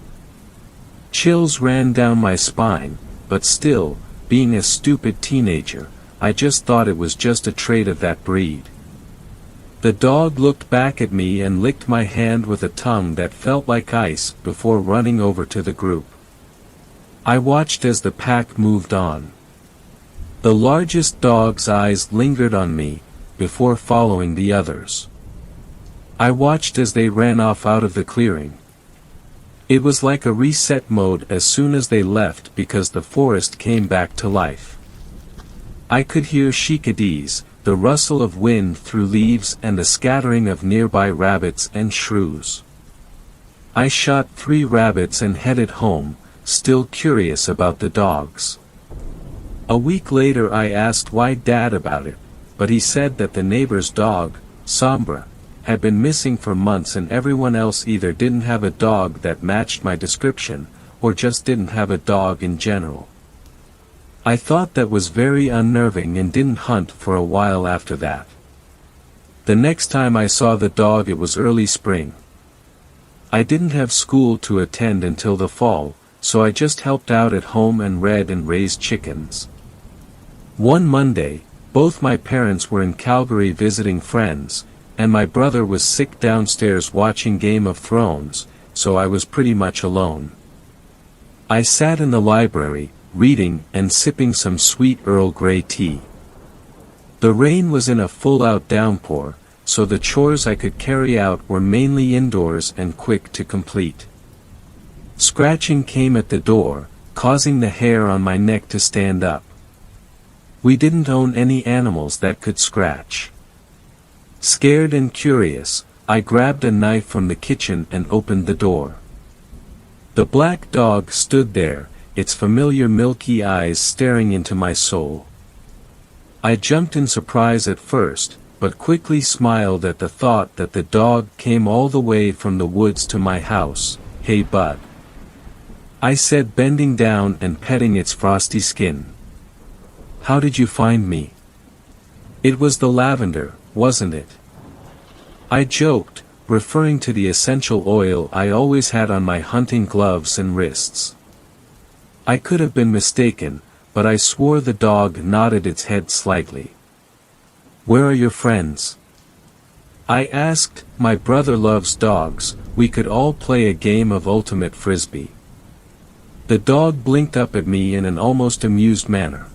A: Chills ran down my spine, but still, being a stupid teenager, I just thought it was just a trait of that breed. The dog looked back at me and licked my hand with a tongue that felt like ice before running over to the group. I watched as the pack moved on. The largest dog's eyes lingered on me, before following the others. I watched as they ran off out of the clearing. It was like a reset mode as soon as they left because the forest came back to life. I could hear chickadees, the rustle of wind through leaves and the scattering of nearby rabbits and shrews. I shot 3 rabbits and headed home, still curious about the dogs. A week later I asked why Dad about it, but he said that the neighbor's dog, Sombra, had been missing for months and everyone else either didn't have a dog that matched my description, or just didn't have a dog in general. I thought that was very unnerving and didn't hunt for a while after that. The next time I saw the dog it was early spring. I didn't have school to attend until the fall, so I just helped out at home and read and raised chickens. One Monday, both my parents were in Calgary visiting friends, and my brother was sick downstairs watching Game of Thrones, so I was pretty much alone. I sat in the library, reading and sipping some sweet Earl Grey tea. The rain was in a full-out downpour, so the chores I could carry out were mainly indoors and quick to complete. Scratching came at the door, causing the hair on my neck to stand up. We didn't own any animals that could scratch. Scared and curious, I grabbed a knife from the kitchen and opened the door. The black dog stood there, its familiar milky eyes staring into my soul. I jumped in surprise at first, but quickly smiled at the thought that the dog came all the way from the woods to my house. "Hey bud," I said, bending down and petting its frosty skin. "How did you find me?" It was the lavender, wasn't it? I joked, referring to the essential oil I always had on my hunting gloves and wrists. I could have been mistaken, but I swore the dog nodded its head slightly. "Where are your friends?" I asked. "My brother loves dogs, we could all play a game of ultimate frisbee." The dog blinked up at me in an almost amused manner.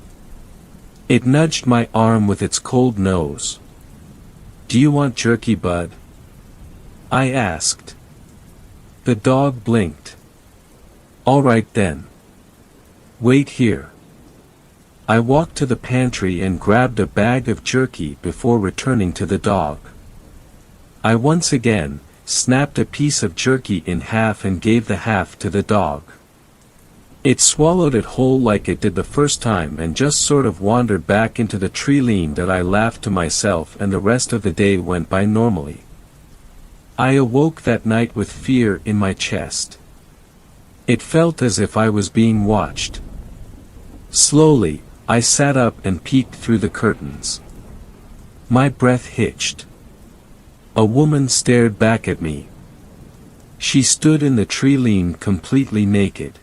A: It nudged my arm with its cold nose. "Do you want jerky, bud?" I asked. The dog blinked. "All right then. Wait here." I walked to the pantry and grabbed a bag of jerky before returning to the dog. I once again snapped a piece of jerky in half and gave the half to the dog. It swallowed it whole like it did the first time and just sort of wandered back into the tree line. That I laughed to myself, and the rest of the day went by normally. I awoke that night with fear in my chest. It felt as if I was being watched. Slowly, I sat up and peeked through the curtains. My breath hitched. A woman stared back at me. She stood in the tree line completely naked.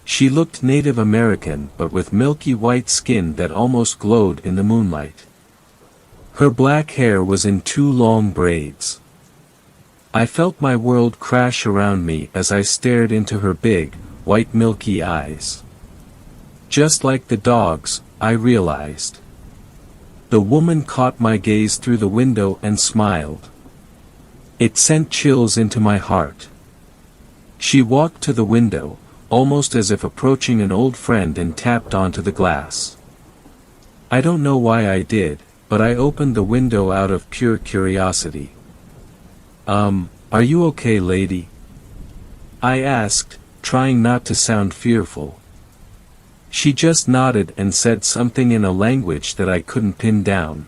A: She looked Native American but with milky white skin that almost glowed in the moonlight. Her black hair was in 2 long braids. I felt my world crash around me as I stared into her big, white milky eyes. Just like the dog's, I realized. The woman caught my gaze through the window and smiled. It sent chills into my heart. She walked to the window, almost as if approaching an old friend, and tapped onto the glass. I don't know why I did, but I opened the window out of pure curiosity. Are you okay, lady?" I asked, trying not to sound fearful. She just nodded and said something in a language that I couldn't pin down.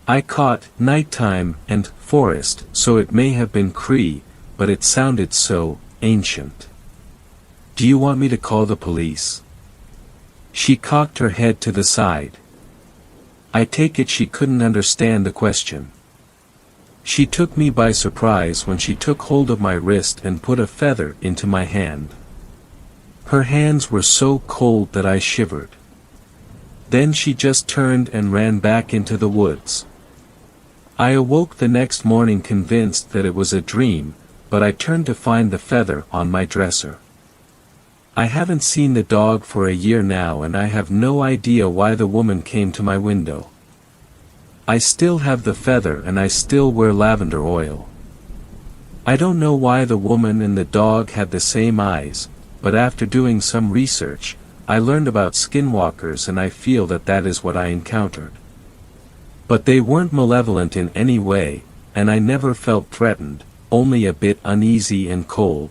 A: I caught "nighttime" and "forest," so it may have been Cree, but it sounded so ancient. "Do you want me to call the police?" She cocked her head to the side. I take it she couldn't understand the question. She took me by surprise when she took hold of my wrist and put a feather into my hand. Her hands were so cold that I shivered. Then she just turned and ran back into the woods. I awoke the next morning convinced that it was a dream, but I turned to find the feather on my dresser. I haven't seen the dog for a year now, and I have no idea why the woman came to my window. I still have the feather and I still wear lavender oil. I don't know why the woman and the dog had the same eyes, but after doing some research, I learned about skinwalkers, and I feel that that is what I encountered. But they weren't malevolent in any way, and I never felt threatened, only a bit uneasy and cold.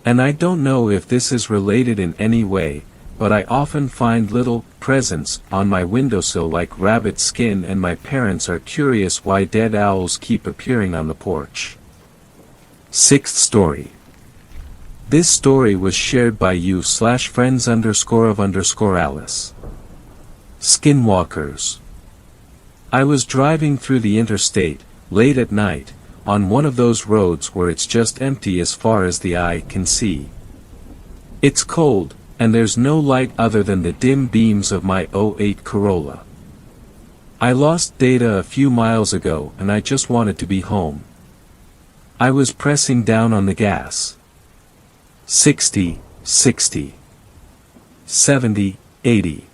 A: And I don't know if this is related in any way, but I often find little presents on my windowsill like rabbit skin, and my parents are curious why dead owls keep appearing on the porch. 6th story. This story was shared by you/friends_of_Alice. Skinwalkers. I was driving through the interstate, late at night, on one of those roads where it's just empty as far as the eye can see. It's cold, and there's no light other than the dim beams of my '08 Corolla. I lost data a few miles ago and I just wanted to be home. I was pressing down on the gas. 60, 60. 70, 80.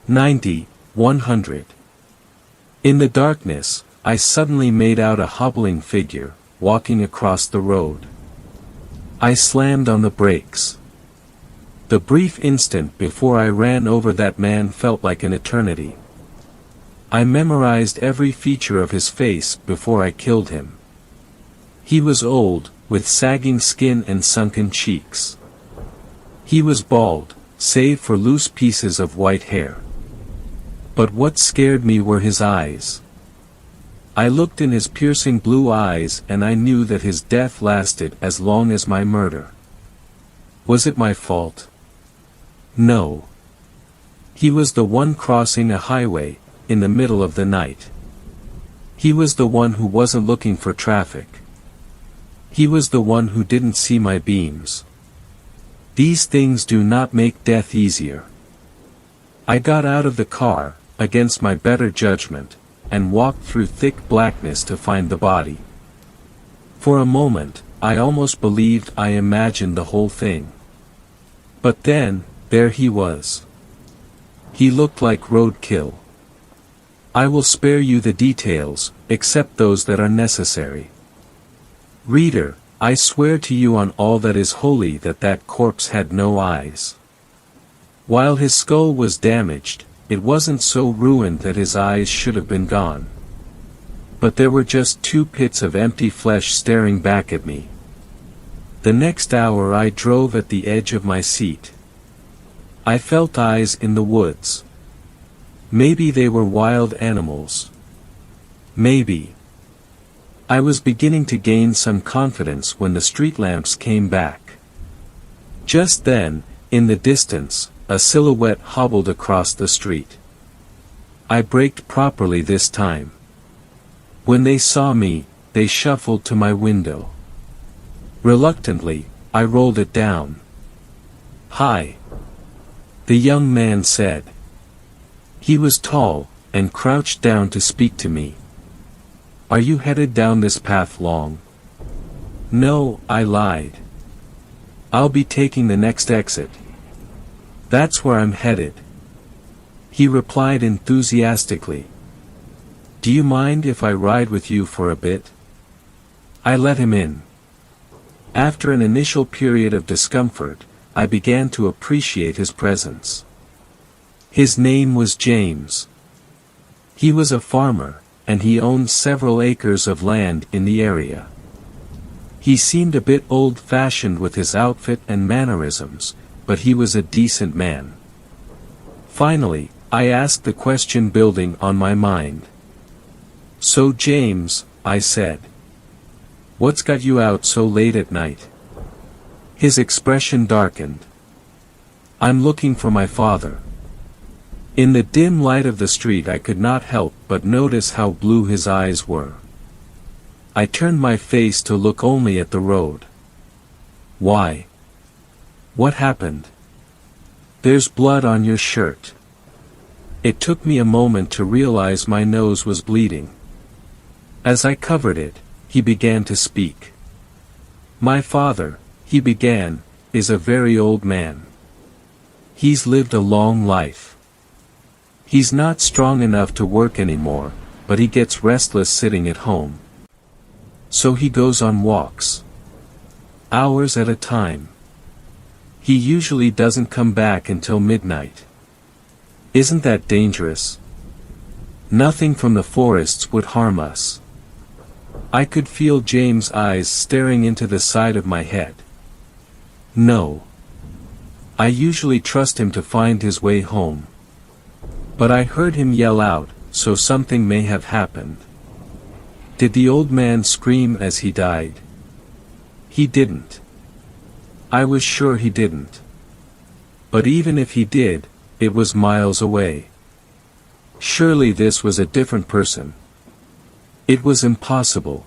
A: 90, 100. In the darkness, I suddenly made out a hobbling figure, walking across the road. I slammed on the brakes. The brief instant before I ran over that man felt like an eternity. I memorized every feature of his face before I killed him. He was old, with sagging skin and sunken cheeks. He was bald, save for loose pieces of white hair. But what scared me were his eyes. I looked in his piercing blue eyes and I knew that his death lasted as long as my murder. Was it my fault? No. He was the one crossing a highway, in the middle of the night. He was the one who wasn't looking for traffic. He was the one who didn't see my beams. These things do not make death easier. I got out of the car, against my better judgment, and walked through thick blackness to find the body. For a moment, I almost believed I imagined the whole thing. But then, there he was. He looked like roadkill. I will spare you the details, except those that are necessary. Reader, I swear to you on all that is holy that that corpse had no eyes. While his skull was damaged, it wasn't so ruined that his eyes should have been gone. But there were just 2 pits of empty flesh staring back at me. The next hour I drove at the edge of my seat. I felt eyes in the woods. Maybe they were wild animals. Maybe. I was beginning to gain some confidence when the street lamps came back. Just then, in the distance, a silhouette hobbled across the street. I braked properly this time. When they saw me, they shuffled to my window. Reluctantly, I rolled it down. "Hi," the young man said. He was tall, and crouched down to speak to me. "Are you headed down this path long?" "No," I lied. "I'll be taking the next exit. That's where I'm headed." He replied enthusiastically. "Do you mind if I ride with you for a bit?" I let him in. After an initial period of discomfort, I began to appreciate his presence. His name was James. He was a farmer, and he owned several acres of land in the area. He seemed a bit old-fashioned with his outfit and mannerisms, but he was a decent man. Finally, I asked the question building on my mind. "So James," I said, "what's got you out so late at night?" His expression darkened. "I'm looking for my father." In the dim light of the street I could not help but notice how blue his eyes were. I turned my face to look only at the road. "Why? What happened?" "There's blood on your shirt." It took me a moment to realize my nose was bleeding. As I covered it, he began to speak. "My father," he began, "is a very old man. He's lived a long life. He's not strong enough to work anymore, but he gets restless sitting at home. So he goes on walks. Hours at a time. He usually doesn't come back until midnight. Isn't that dangerous? Nothing from the forests would harm us." I could feel James' eyes staring into the side of my head. "No. I usually trust him to find his way home. But I heard him yell out, so something may have happened." "Did the old man scream as he died?" "He didn't. I was sure he didn't. But even if he did, it was miles away. Surely this was a different person. It was impossible.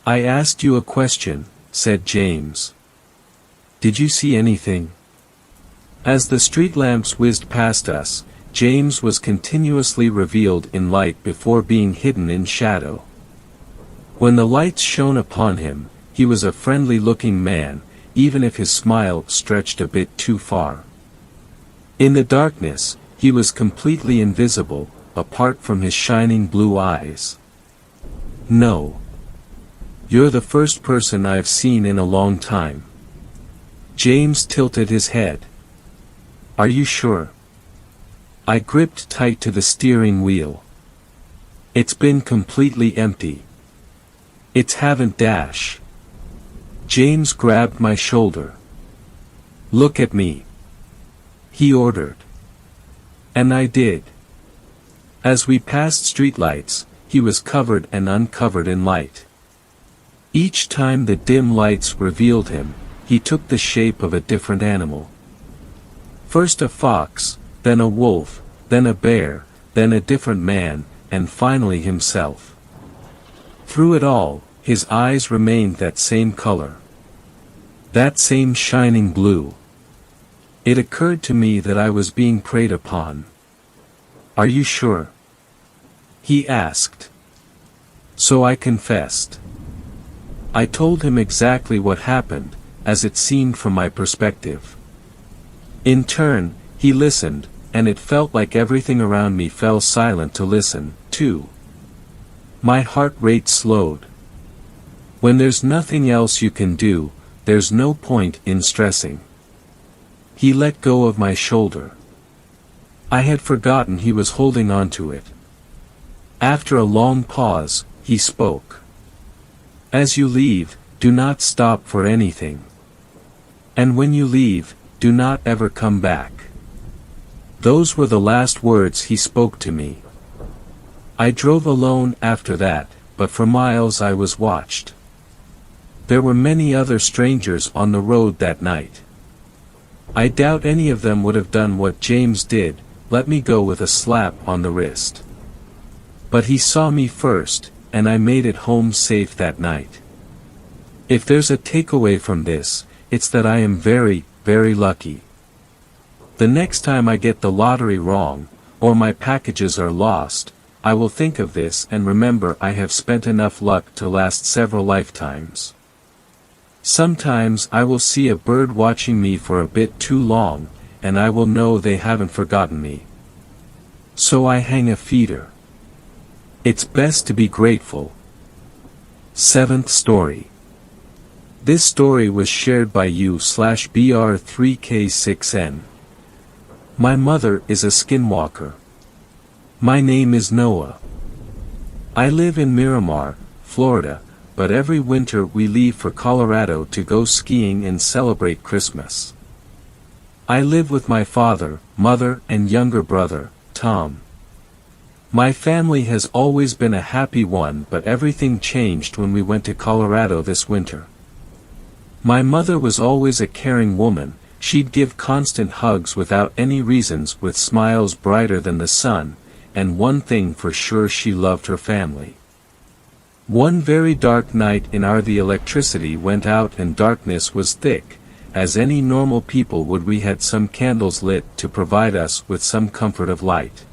A: I asked you a question," said James. "Did you see anything?" As the street lamps whizzed past us, James was continuously revealed in light before being hidden in shadow. When the lights shone upon him, he was a friendly-looking man, even if his smile stretched a bit too far. In the darkness, he was completely invisible, apart from his shining blue eyes. "No. You're the first person I've seen in a long time." James tilted his head. "Are you sure?" I gripped tight to the steering wheel. "It's been completely empty. It's haven't dash." James grabbed my shoulder. "Look at me," he ordered. And I did. As we passed streetlights, he was covered and uncovered in light. Each time the dim lights revealed him, he took the shape of a different animal. First a fox, then a wolf, then a bear, then a different man, and finally himself. Through it all, his eyes remained that same color. That same shining blue. It occurred to me that I was being preyed upon. "Are you sure?" he asked. So I confessed. I told him exactly what happened, as it seemed from my perspective. In turn, he listened, and it felt like everything around me fell silent to listen, too. My heart rate slowed. When there's nothing else you can do, there's no point in stressing. He let go of my shoulder. I had forgotten he was holding onto it. After a long pause, he spoke. "As you leave, do not stop for anything. And when you leave, do not ever come back." Those were the last words he spoke to me. I drove alone after that, but for miles I was watched. There were many other strangers on the road that night. I doubt any of them would have done what James did, let me go with a slap on the wrist. But he saw me first, and I made it home safe that night. If there's a takeaway from this, it's that I am very, very lucky. The next time I get the lottery wrong, or my packages are lost, I will think of this and remember I have spent enough luck to last several lifetimes. Sometimes I will see a bird watching me for a bit too long, and I will know they haven't forgotten me. So I hang a feeder. It's best to be grateful. 7th story. This story was shared by you/BR3K6N. My mother is a skinwalker. My name is Noah. I live in Miramar, Florida, but every winter we leave for Colorado to go skiing and celebrate Christmas. I live with my father, mother, and younger brother, Tom. My family has always been a happy one, but everything changed when we went to Colorado this winter. My mother was always a caring woman. She'd give constant hugs without any reasons, with smiles brighter than the sun, and one thing for sure, she loved her family. One very dark night the electricity went out and darkness was thick. As any normal people would, we had some candles lit to provide us with some comfort of light.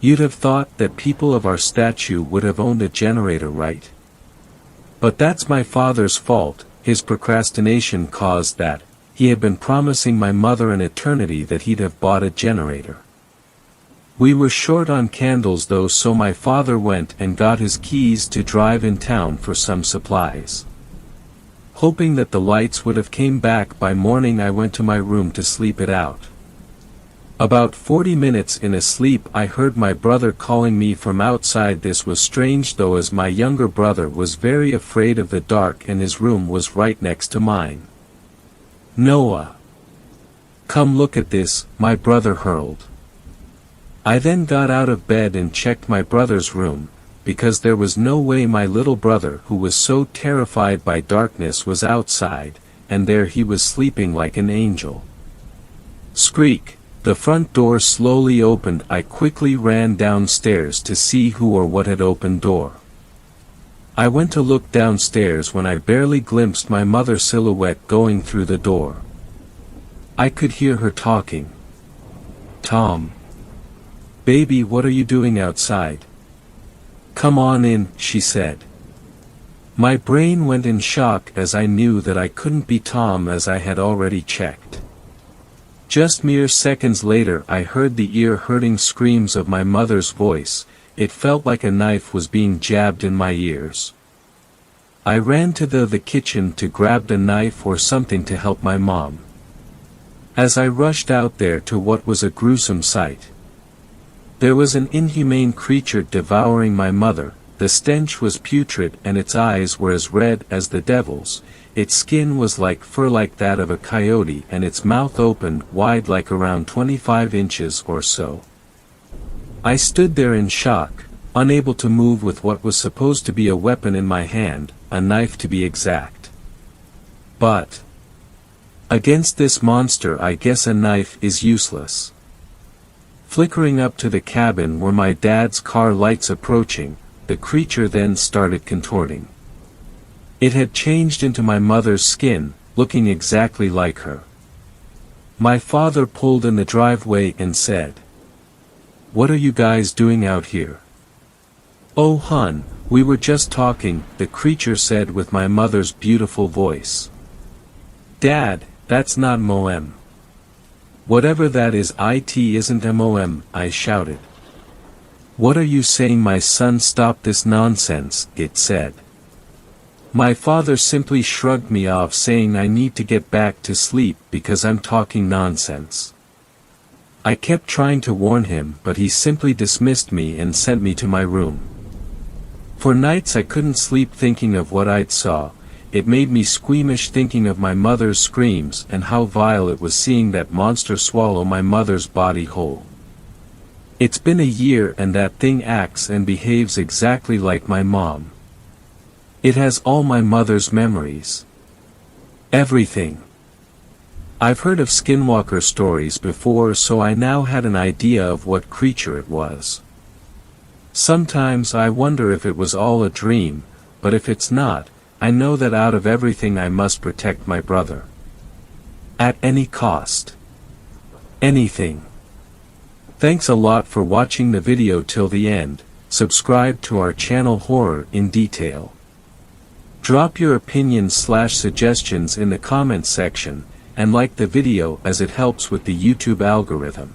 A: You'd have thought that people of our stature would have owned a generator, right? But that's my father's fault. His procrastination caused that. He had been promising my mother an eternity that he'd have bought a generator. We were short on candles though, so my father went and got his keys to drive in town for some supplies. Hoping that the lights would have came back by morning, I went to my room to sleep it out. About 40 minutes in a sleep, I heard my brother calling me from outside. This was strange though, as my younger brother was very afraid of the dark and his room was right next to mine. "Noah! Come look at this," my brother hurled. I then got out of bed and checked my brother's room, because there was no way my little brother, who was so terrified by darkness, was outside, and there he was sleeping like an angel. Squeak! The front door slowly opened. I quickly ran downstairs to see who or what had opened door. I went to look downstairs when I barely glimpsed my mother's silhouette going through the door. I could hear her talking. "Tom. Baby, what are you doing outside? Come on in," she said. My brain went in shock as I knew that I couldn't be Tom, as I had already checked. Just mere seconds later I heard the ear-hurting screams of my mother's voice. It felt like a knife was being jabbed in my ears. I ran to the kitchen to grab a knife or something to help my mom. As I rushed out there to what was a gruesome sight. There was an inhumane creature devouring my mother. The stench was putrid and its eyes were as red as the devil's. Its skin was like fur, like that of a coyote, and its mouth opened wide, like around 25 inches or so. I stood there in shock, unable to move, with what was supposed to be a weapon in my hand, a knife to be exact. But against this monster I guess a knife is useless. Flickering up to the cabin were my dad's car lights approaching. The creature then started contorting. It had changed into my mother's skin, looking exactly like her. My father pulled in the driveway and said, "What are you guys doing out here?" "Oh hon, we were just talking," the creature said with my mother's beautiful voice. "Dad, that's not MOM. Whatever that is, it isn't MOM, I shouted. "What are you saying, my son? Stop this nonsense," it said. My father simply shrugged me off, saying I need to get back to sleep because I'm talking nonsense. I kept trying to warn him, but he simply dismissed me and sent me to my room. For nights I couldn't sleep thinking of what I'd saw. It made me squeamish thinking of my mother's screams and how vile it was seeing that monster swallow my mother's body whole. It's been a year and that thing acts and behaves exactly like my mom. It has all my mother's memories. Everything. I've heard of Skinwalker stories before, so I now had an idea of what creature it was. Sometimes I wonder if it was all a dream, but if it's not, I know that out of everything I must protect my brother. At any cost. Anything. Thanks a lot for watching the video till the end. Subscribe to our channel Horror in Detail. Drop your opinions/suggestions in the comments section, and like the video as it helps with the YouTube algorithm.